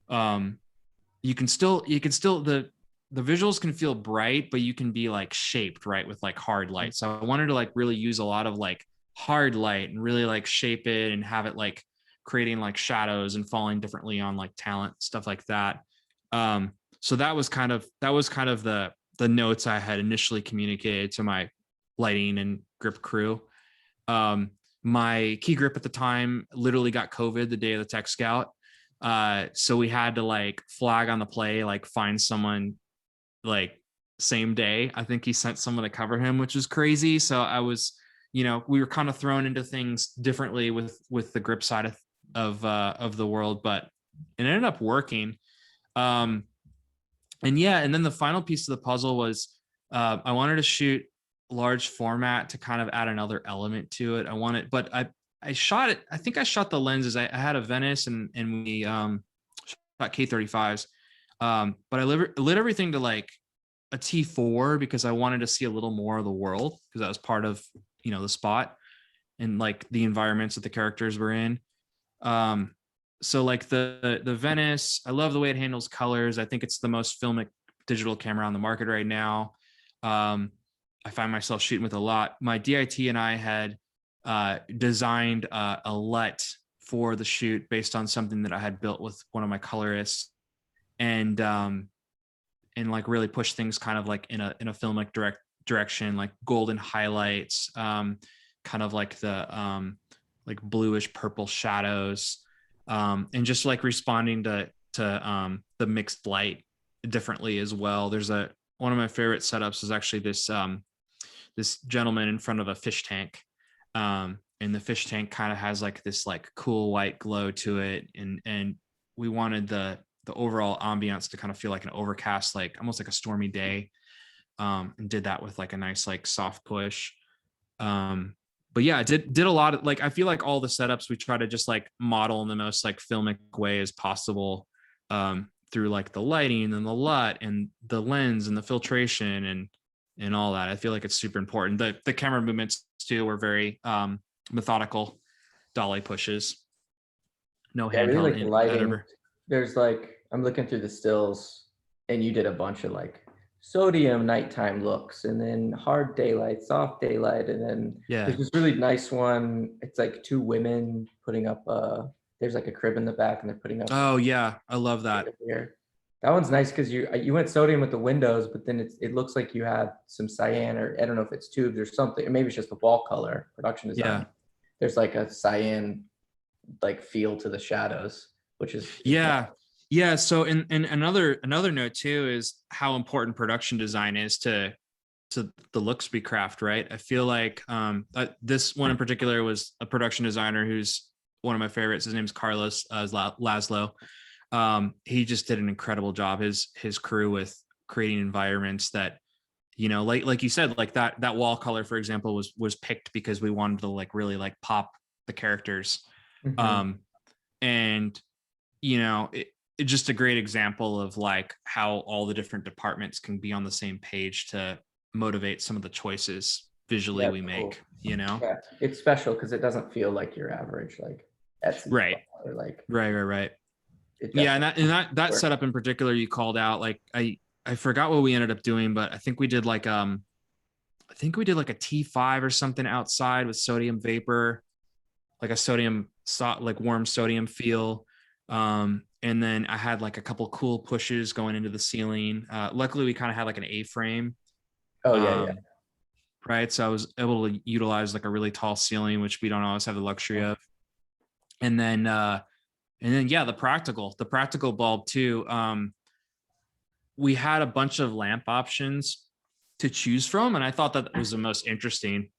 you can still, the visuals can feel bright, but you can be like shaped, right, with like hard light. So I wanted to like really use a lot of like hard light and really like shape it and have it like creating like shadows and falling differently on like talent, stuff like that. So that was kind of the notes I had initially communicated to my lighting and grip crew. My key grip at the time literally got COVID the day of the tech scout. So we had to like flag on the play, like find someone like same day. I think he sent someone to cover him, which is crazy. So I was, we were kind of thrown into things differently with the grip side of the world, but it ended up working. And then the final piece of the puzzle was I wanted to shoot large format to kind of add another element to it. But I shot it. I think I shot the lenses. I had a Venice and we shot K35s. But I lit everything to like a T4 because I wanted to see a little more of the world, because that was part of, the spot and like the environments that the characters were in. So like the Venice, I love the way it handles colors. I think it's the most filmic digital camera on the market right now. I find myself shooting with a lot. My DIT and I had designed a LUT for the shoot based on something that I had built with one of my colorists, and like really push things kind of like in a filmic direction, like golden highlights, kind of like the like bluish purple shadows, and just like responding to the mixed light differently as well. There's one of my favorite setups is actually this gentleman in front of a fish tank, and the fish tank kind of has like this like cool white glow to it, and we wanted the overall ambiance to kind of feel like an overcast, like almost like a stormy day, and did that with like a nice like soft push. But yeah, I did a lot of like, I feel like all the setups we try to just like model in the most like filmic way as possible, through like the lighting and the LUT and the lens and the filtration and all that. I feel like it's super important. The camera movements too were very methodical dolly pushes. No
Yeah, I really like the
handheld
lighting.
editor.
There's like, I'm looking through the stills, and you did a bunch of like sodium nighttime looks, and then hard daylight, soft daylight, and then there's this really nice one. It's like two women putting up there's like a crib in the back, and they're putting up.
Oh yeah, I love that.
Here. That one's nice because you went sodium with the windows, but then it looks like you have some cyan, or I don't know if it's tubes or something, or maybe it's just the wall color production design.
Yeah.
There's like a cyan like feel to the shadows, which is
yeah. So and another note too is how important production design is to the looks we craft, right? I feel like this one in particular was a production designer who's one of my favorites. His name's Carlos Laszlo. He just did an incredible job. His crew with creating environments that, like you said, like that wall color, for example, was picked because we wanted to like really like pop the characters. Mm-hmm. And it's just a great example of like how all the different departments can be on the same page to motivate some of the choices visually we make.
Yeah, it's special because it doesn't feel like your average like Etsy
right
or like
right. Yeah, and that setup in particular you called out, like I forgot what we ended up doing, but I think we did like a T5 or something outside with sodium vapor, like a sodium like warm sodium feel. And then I had like a couple cool pushes going into the ceiling. Luckily we kind of had like an A-frame.
Yeah.
Right. So I was able to utilize like a really tall ceiling, which we don't always have the luxury of. And then yeah, the practical bulb too. We had a bunch of lamp options to choose from, and I thought that was the most interesting.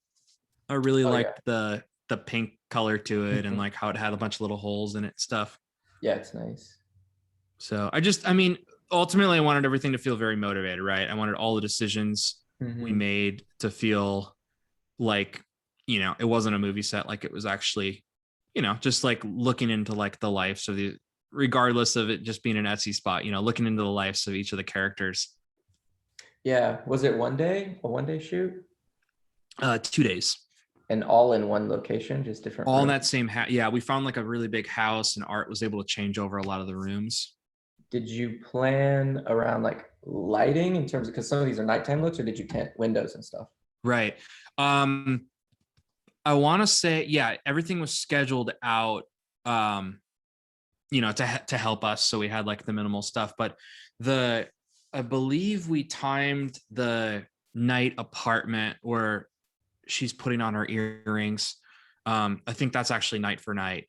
I really liked the pink color to it, and like how it had a bunch of little holes in it, stuff.
Yeah, it's nice.
So ultimately I wanted everything to feel very motivated, right? I wanted all the decisions we made to feel like, it wasn't a movie set, like it was actually, just like looking into like the lives of regardless of it just being an Etsy spot, looking into the lives of each of the characters.
Yeah. Was it a one day shoot?
2 days.
And all in one location, just different.
All rooms? In that same yeah, we found like a really big house, and Art was able to change over a lot of the rooms.
Did you plan around like lighting in terms of, because some of these are nighttime looks, or did you tent windows and stuff?
Right. I want to say, yeah, everything was scheduled out, to help us. So we had like the minimal stuff, but I believe we timed the night apartment where she's putting on her earrings. I think that's actually night for night.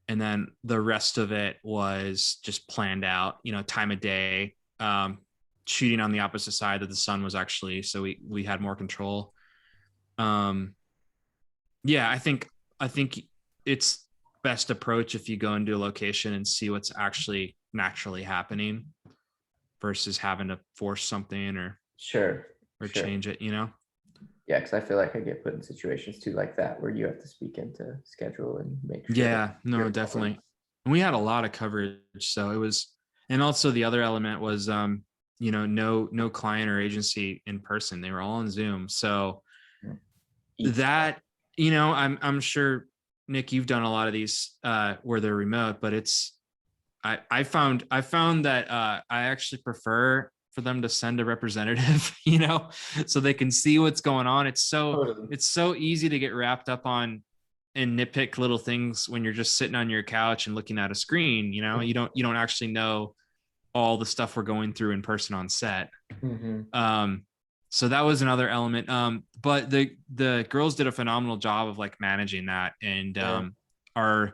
And then the rest of it was just planned out, time of day, shooting on the opposite side that the sun was actually, so we had more control. Yeah, I think it's best approach if you go into a location and see what's actually naturally happening versus having to force something or
Sure.
change it,
Yeah, because I feel like I get put in situations too like that where you have to speak into schedule and make sure.
Yeah, no, definitely. And we had a lot of coverage, so it was, and also the other element was no client or agency in person. They were all on Zoom. So that, I'm sure, Nick, you've done a lot of these where they're remote, but I found that I actually prefer for them to send a representative, so they can see what's going on. It's so easy to get wrapped up on and nitpick little things when you're just sitting on your couch and looking at a screen. You don't actually know all the stuff we're going through in person on set. So that was another element. But the girls did a phenomenal job of like managing that. And our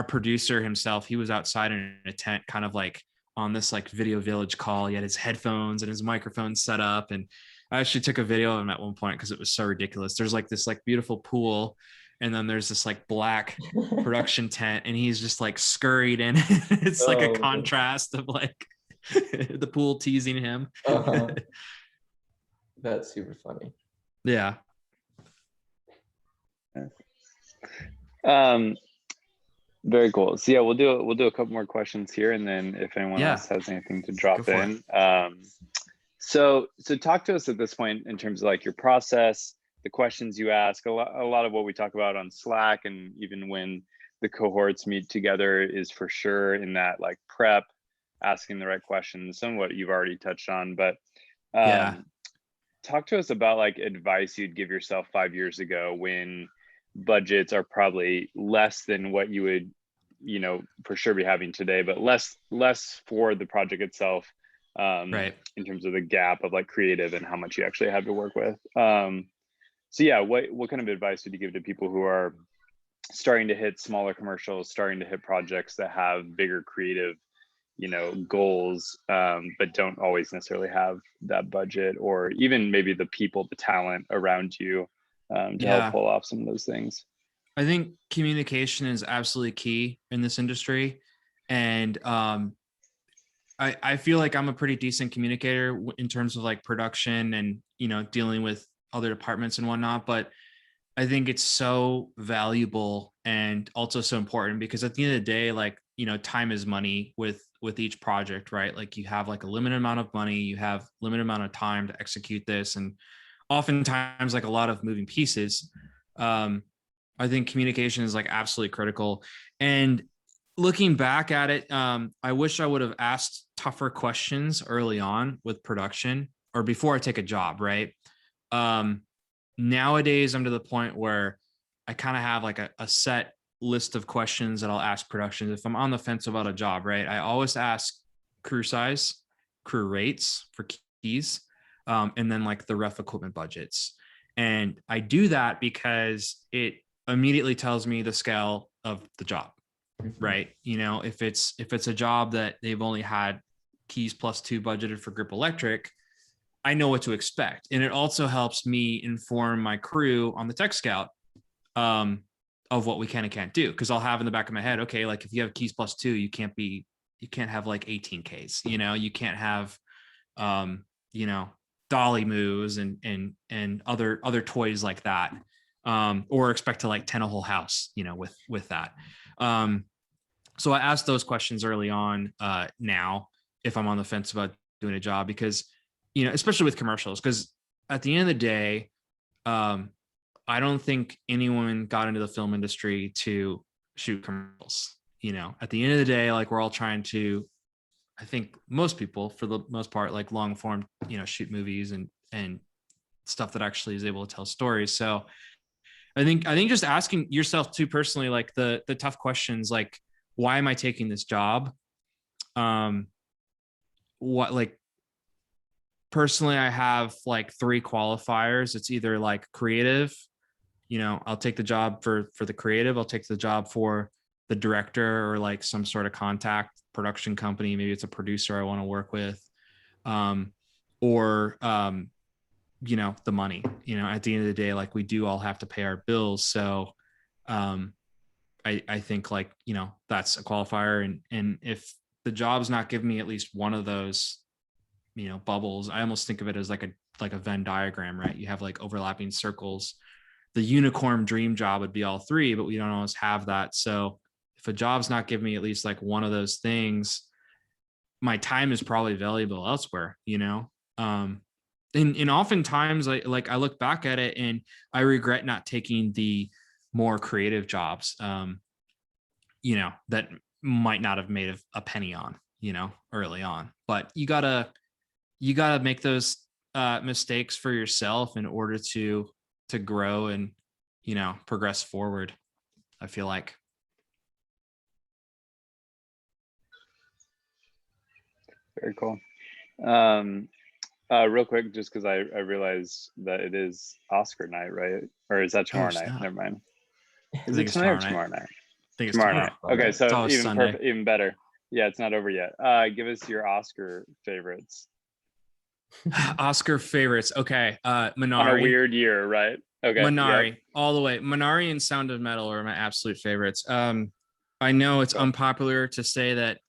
producer himself, he was outside in a tent, kind of like on this like video village call. He had his headphones and his microphone set up. And I actually took a video of him at one point because it was so ridiculous. There's like this like beautiful pool, and then there's this like black production tent, and he's just like scurried in. It's like a contrast of like the pool teasing him.
That's super funny.
Yeah.
Very cool. So yeah, we'll do a couple more questions here, and then if anyone else has anything to drop in. So talk to us at this point in terms of like your process, the questions you ask. A lot of what we talk about on Slack, and even when the cohorts meet together, is for sure in that like prep, asking the right questions, some of what you've already touched on. But talk to us about like advice you'd give yourself 5 years ago when budgets are probably less than what you would, for sure be having today, but less for the project itself,
right,
in terms of the gap of like creative and how much you actually have to work with. So yeah, what kind of advice would you give to people who are starting to hit smaller commercials, starting to hit projects that have bigger creative, goals, but don't always necessarily have that budget, or even maybe the people, the talent around you, to help pull off some of those things?
I think communication is absolutely key in this industry. And I feel like I'm a pretty decent communicator in terms of like production and, dealing with other departments and whatnot. But I think it's so valuable and also so important because at the end of the day, like, time is money with each project, right? Like you have like a limited amount of money, you have limited amount of time to execute this. And oftentimes like a lot of moving pieces. I think communication is like absolutely critical. And looking back at it, I wish I would have asked tougher questions early on with production or before I take a job, right? Nowadays, I'm to the point where I kind of have like a set list of questions that I'll ask production. If I'm on the fence about a job, right? I always ask crew size, crew rates for keys, and then like the ref equipment budgets. And I do that because it immediately tells me the scale of the job, right? If it's a job that they've only had keys +2 budgeted for grip electric, I know what to expect. And it also helps me inform my crew on the tech scout of what we can and can't do. Cause I'll have in the back of my head, okay, like if you have keys +2, you can't have like 18 Ks, you can't have, dolly moves and other toys like that. Or expect to like 10 a whole house, with that. So I asked those questions early on, now, if I'm on the fence about doing a job, because, especially with commercials, because at the end of the day, I don't think anyone got into the film industry to shoot commercials. At the end of the day, like we're all trying to, I think most people for the most part, like long form, shoot movies and stuff that actually is able to tell stories. So I think just asking yourself too personally, like the tough questions, like, why am I taking this job? What, like, personally, I have like 3 qualifiers. It's either like creative, I'll take the job for the creative. I'll take the job for the director or like some sort of contact production company. Maybe it's a producer I want to work with, or the money. At the end of the day, like we do all have to pay our bills. So I think like, that's a qualifier. And if the job's not giving me at least one of those, bubbles, I almost think of it as like a Venn diagram, right? You have like overlapping circles. The unicorn dream job would be all three, but we don't always have that. So if a job's not giving me at least like one of those things, my time is probably valuable elsewhere, and oftentimes I look back at it and I regret not taking the more creative jobs, that might not have made a penny on, early on, but you gotta make those mistakes for yourself in order to grow and, progress forward, I feel like.
Very cool. Real quick, just because I realized that it is Oscar night, right? Or is that tomorrow night? Never mind. Is it tonight or tomorrow night?
I think it's
tomorrow night. Okay, so even even better. Yeah, it's not over yet. Give us your Oscar favorites.
Oscar favorites. Okay. Minari.
On a weird year, right? Okay.
Minari, all the way. Minari and Sound of Metal are my absolute favorites. I know it's unpopular to say that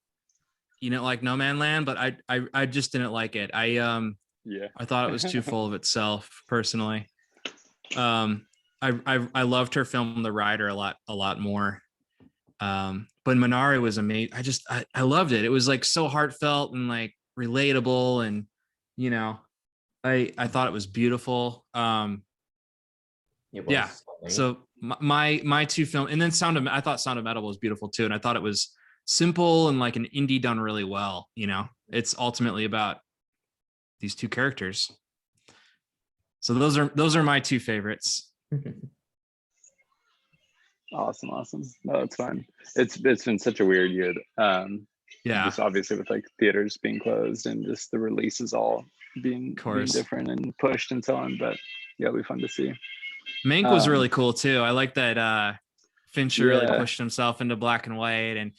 you didn't like No Man Land, but I just didn't like it. I thought it was too full of itself personally. I loved her film The Rider a lot more. But Minari was amazing. I loved it. It was like so heartfelt and like relatable, and I thought it was beautiful. Yeah. So my two film, and then I thought Sound of Metal was beautiful too, and I thought it was simple and like an indie done really well. It's ultimately about these two characters. So those are my two favorites.
Awesome. No, it's fun. It's been such a weird year. Just obviously with like theaters being closed and just the releases all being different and pushed and so on. But yeah, it'll be fun to see.
Mank was really cool too. I like that Fincher really pushed himself into black and white. And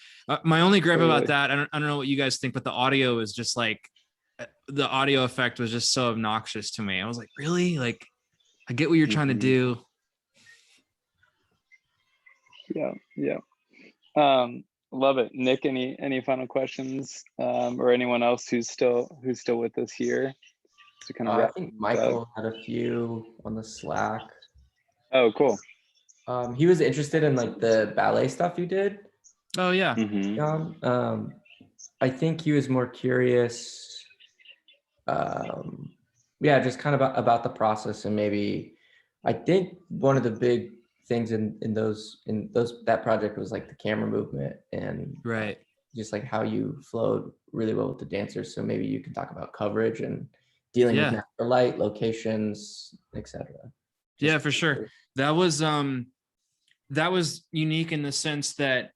my only gripe about that, I don't know what you guys think, but the audio is just like, the audio effect was just so obnoxious to me. I was like, really? Like, I get what you're trying to do.
Yeah. Love it. Nick, any final questions, or anyone else who's still with us here to kind of
I think Michael had a few on the Slack.
Oh, cool.
He was interested in like the ballet stuff you did.
Oh yeah.
Jon. I think he was more curious. Just kind of about the process, and maybe I think one of the big things in that project was like the camera movement and
right,
just like how you flowed really well with the dancers. So maybe you can talk about coverage and dealing with natural light, locations, etc.
Yeah, for sure. That was unique in the sense that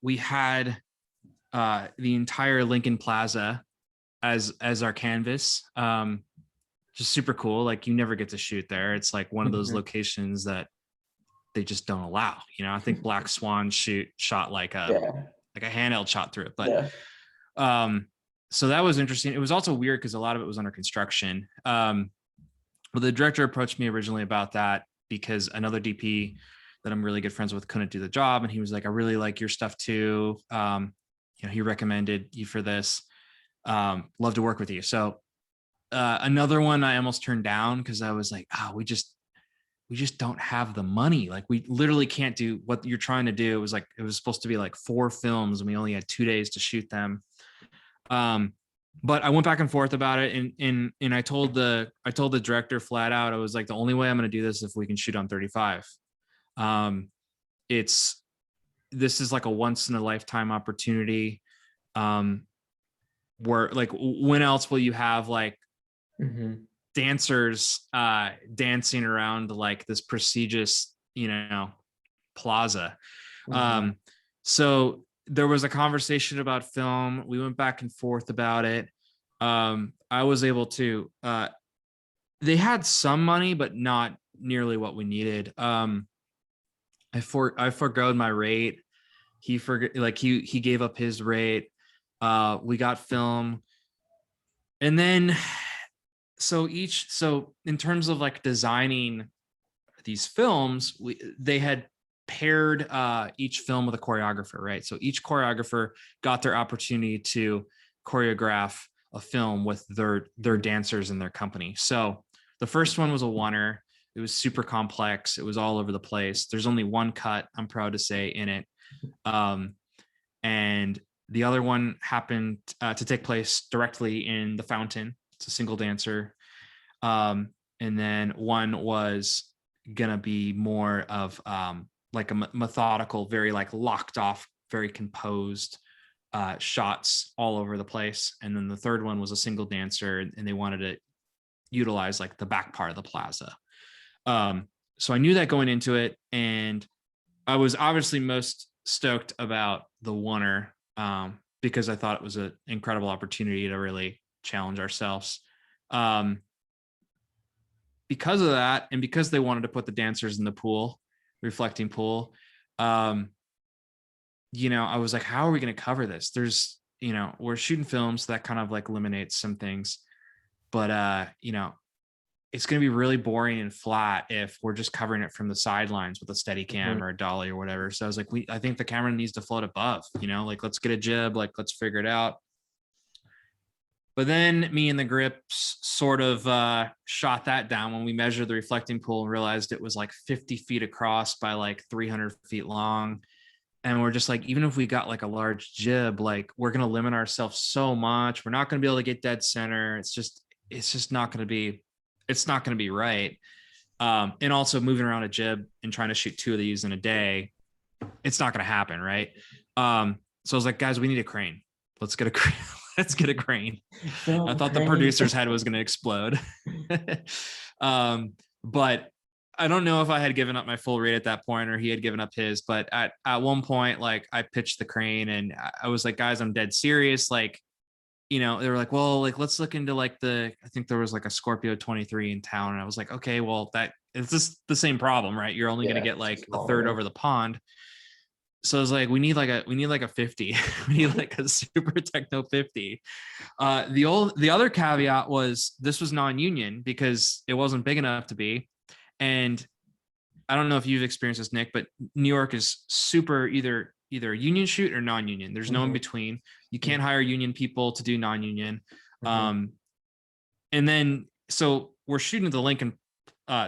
we had the entire Lincoln Plaza as our canvas. Just super cool. Like you never get to shoot there. It's like one of those locations that they just don't allow. I think Black Swan shot like a handheld shot through it. But so that was interesting. It was also weird because a lot of it was under construction. But the director approached me originally about that because another DP that I'm really good friends with couldn't do the job. And he was like, I really like your stuff too. He recommended you for this. Love to work with you. So another one I almost turned down because I was like, we just don't have the money. Like we literally can't do what you're trying to do. It was supposed to be like 4 films and we only had 2 days to shoot them. But I went back and forth about it, and I told the director flat out, I was like, the only way I'm going to do this is if we can shoot on 35. This is like a once in a lifetime opportunity. Where like, when else will you have like dancers dancing around like this prestigious, plaza? So there was a conversation about film. We went back and forth about it. I was able to, they had some money, but not nearly what we needed. I forgoed my rate. he forgot, like he gave up his rate. We got film, and then so in terms of like designing these films, they had paired each film with a choreographer, right? So each choreographer got their opportunity to choreograph a film with their dancers in their company. So the first one was a oneer. It was super complex. It was all over the place. There's only one cut, I'm proud to say, in it. And the other one happened to take place directly in the fountain. It's a single dancer. And then one was gonna be more of like a methodical, very like locked off, very composed shots all over the place. And then the third one was a single dancer, and they wanted to utilize like the back part of the plaza. So I knew that going into it, and I was obviously most stoked about the oneer because I thought it was an incredible opportunity to really challenge ourselves. Because of that, and because they wanted to put the dancers in the pool, reflecting pool, I was like, how are we going to cover this? There's, we're shooting films, so that kind of like eliminates some things, but it's going to be really boring and flat if we're just covering it from the sidelines with a steady cam or a dolly or whatever. So I was like, I think the camera needs to float above, like let's get a jib, like let's figure it out. But then me and the grips sort of shot that down when we measured the reflecting pool and realized it was like 50 feet across by like 300 feet long. And we're just like, even if we got like a large jib, like we're going to limit ourselves so much. We're not going to be able to get dead center. It's just not going to be right. And also moving around a jib and trying to shoot 2 of these in a day, it's not going to happen. Right. So I was like, guys, we need a crane. Let's get a crane. Let's get a crane. I thought the producer's head was going to explode. But I don't know if I had given up my full rate at that point or he had given up his, but at one point, like I pitched the crane and I was like, guys, I'm dead serious. Like, they were like, well, like, let's look into like I think there was like a Scorpio 23 in town. And I was like, okay, well, it's just the same problem, right? You're only going to get like a third over the pond. So I was like, we need like a 50. We need like a super techno 50. The other caveat was this was non-union because it wasn't big enough to be. And I don't know if you've experienced this, Nick, but New York is super either a union shoot or non-union. There's no in between. You can't hire union people to do non-union. And then, so we're shooting at the Lincoln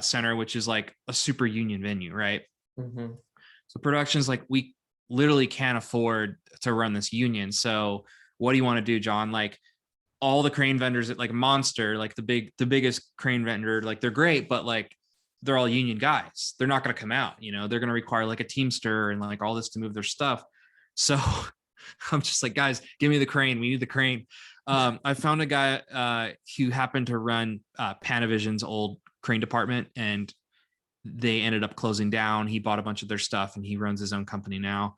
Center, which is like a super union venue, right? So production's like, we literally can't afford to run this union. So what do you want to do, John? Like all the crane vendors at like Monster, like the biggest crane vendor, like they're great, but like they're all union guys. They're not going to come out, they're going to require like a Teamster and like all this to move their stuff. So I'm just like, guys, give me the crane. We need the crane. I found a guy who happened to run Panavision's old crane department, and they ended up closing down. He bought a bunch of their stuff and he runs his own company now.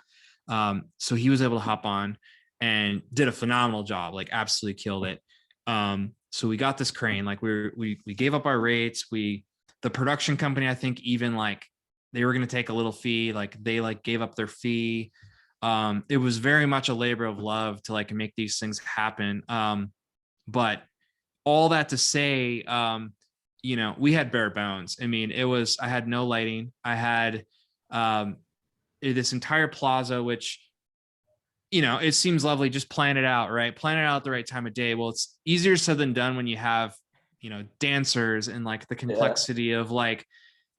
So he was able to hop on and did a phenomenal job, like absolutely killed it. So we got this crane, like we gave up our rates. The production company, I think even like they were going to take a little fee, like they like gave up their fee. It was very much a labor of love to like make these things happen. But all that to say, we had bare bones. I mean, I had no lighting. I had this entire plaza, which, it seems lovely. Just plan it out, right? Plan it out at the right time of day. Well, it's easier said than done when you have, dancers and like the complexity of like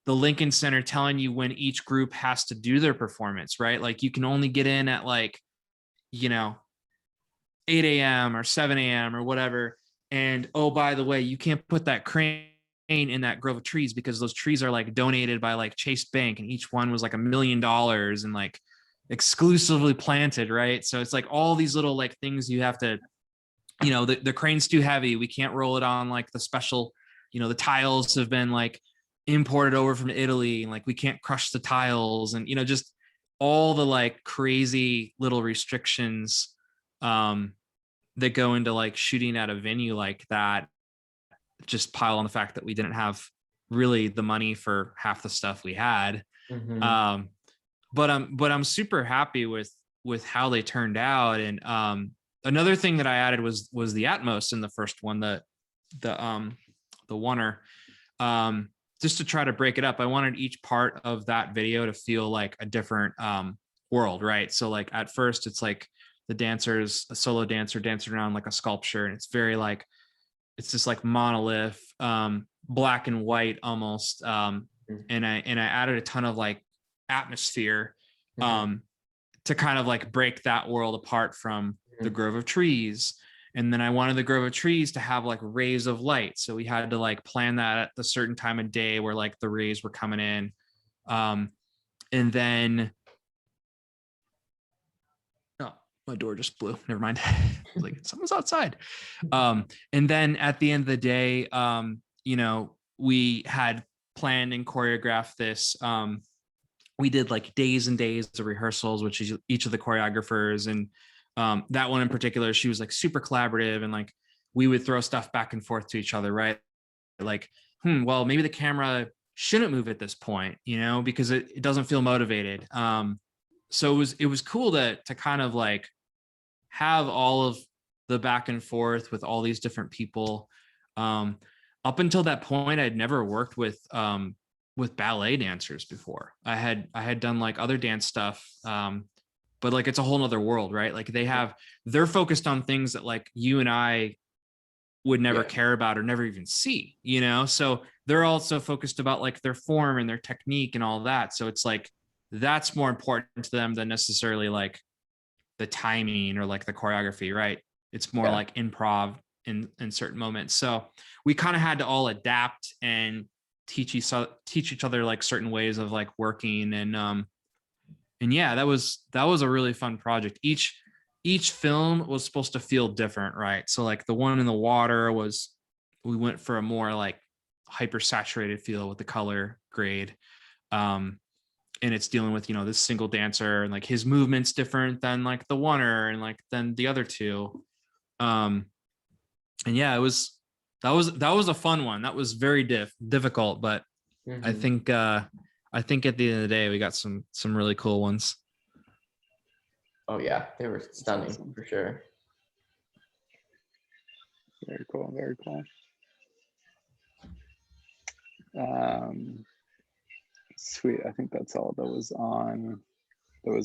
the Lincoln Center telling you when each group has to do their performance, right? Like you can only get in at like, 8 a.m. or 7 a.m. or whatever. And, oh, by the way, you can't put that crane in that grove of trees because those trees are like donated by like Chase Bank, and each one was like $1 million and like exclusively planted, right? So it's like all these little like things you have to, the crane's too heavy. We can't roll it on like the special, the tiles have been like imported over from Italy, and like we can't crush the tiles, and just all the like crazy little restrictions that go into like shooting at a venue like that, just pile on the fact that we didn't have really the money for half the stuff we had. But I'm super happy with with how they turned out. And another thing that I added was the Atmos in the first one, the oneer, just to try to break it up. I wanted each part of that video to feel like a different world, right? So like at first it's like the dancer's a solo dancer dancing around like a sculpture, and it's very like, it's just like monolith, black and white almost. And I added a ton of like atmosphere to kind of like break that world apart from the grove of trees. And then I wanted the grove of trees to have like rays of light. So we had to like plan that at the certain time of day where like the rays were coming in. And then, oh, my door just blew. Never mind. Like someone's outside. And then at the end of the day, you know, we had planned and choreographed this. We did like days and days of rehearsals, which is each of the choreographers. And that one in particular, she was like super collaborative, and like we would throw stuff back and forth to each other, right? Like, well, maybe the camera shouldn't move at this point, you know, because it doesn't feel motivated. So it was cool to kind of like have all of the back and forth with all these different people. Up until that point, I'd never worked with ballet dancers before. I had done like other dance stuff, but like it's a whole nother world, right? Like they're focused on things that like you and I would never care about or never even see, you know? So they're also focused about like their form and their technique and all that. So it's like, that's more important to them than necessarily like the timing or like the choreography, right? It's more like improv in certain moments. So we kind of had to all adapt and teach each other like certain ways of like working. And yeah, that was a really fun project. Each film was supposed to feel different, right? So like the one in the water we went for a more like hyper saturated feel with the color grade. And it's dealing with, you know, this single dancer and like his movement's different than like the oneer and like than the other two. And yeah, that was a fun one. That was very difficult, but I think at the end of the day, we got some really cool ones.
Oh yeah, they were stunning for sure.
Very cool. Very cool. Sweet. I think that's all that was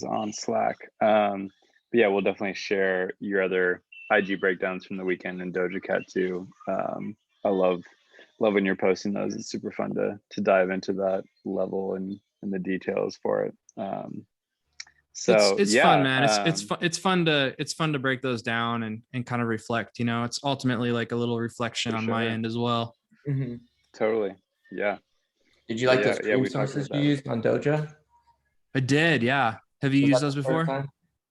on Slack. But yeah, we'll definitely share your other IG breakdowns from the weekend and Doja Cat too. I love when you're posting those. It's super fun to dive into that level and the details for it. So
it's
yeah,
fun, man. It's fun to break those down and kind of reflect. You know, it's ultimately like a little reflection on my end as well.
Totally. Yeah.
Did you like those cream sources you used on Doja?
I did. Yeah. Have you used those before?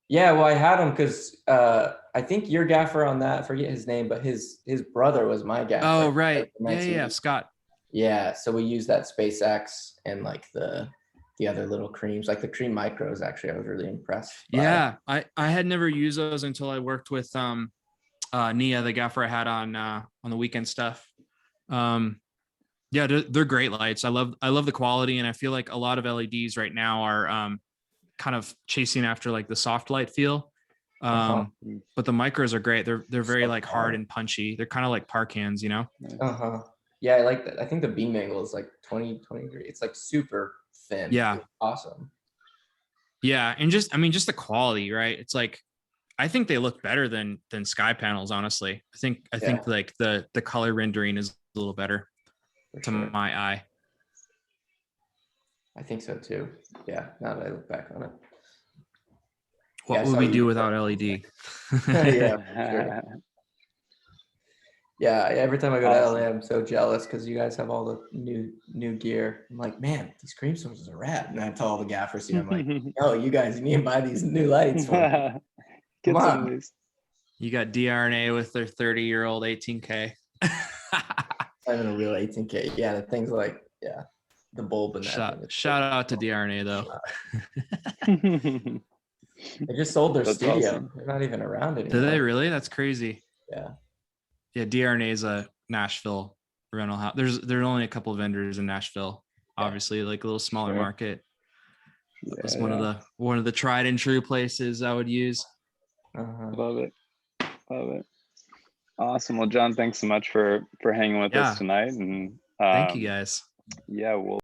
Yeah, well, I had them because I think your gaffer on that, I forget his name, but his brother was my gaffer.
Oh, right. Yeah, Scott.
Yeah, so we used that SpaceX and like the other little creams, like the cream micros. Actually, I was really impressed by.
Yeah, I had never used those until I worked with Nia, the gaffer I had on the weekend stuff. Yeah, they're great lights. I love the quality, and I feel like a lot of LEDs right now are kind of chasing after like the soft light feel. But the micros are great. They're very like hard and punchy. They're kind of like par cans, you know?
Yeah, I like that. I think the beam angle is like 20 degrees. It's like super thin.
Yeah.
It's awesome.
Yeah. And just the quality, right? It's like, I think they look better than sky panels, honestly. I think like the color rendering is a little better to my eye.
I think so too. Yeah, now that I look back on it.
What would we do without LED?
Yeah, sure. Yeah, every time I go to LA, I'm so jealous because you guys have all the new gear. I'm like, man, these cream sources are rad. And I tell all the gaffers, I'm like, oh, you guys, you need to buy these new lights. Come on.
You got DRNA with their 30-year-old 18K.
Not even a real 18K. Yeah, the thing's like, the bulb and that.
Shout out to DRNA though.
They just sold their studio. Awesome. They're not even around anymore.
Did they really? That's crazy.
Yeah.
Yeah, DRNA is a Nashville rental house. There's only a couple of vendors in Nashville, obviously, like a little smaller market. That was one of the tried and true places I would use.
Love it. Love it. Awesome. Well, Jon, thanks so much for hanging with us tonight. And
thank you guys.
Yeah, we'll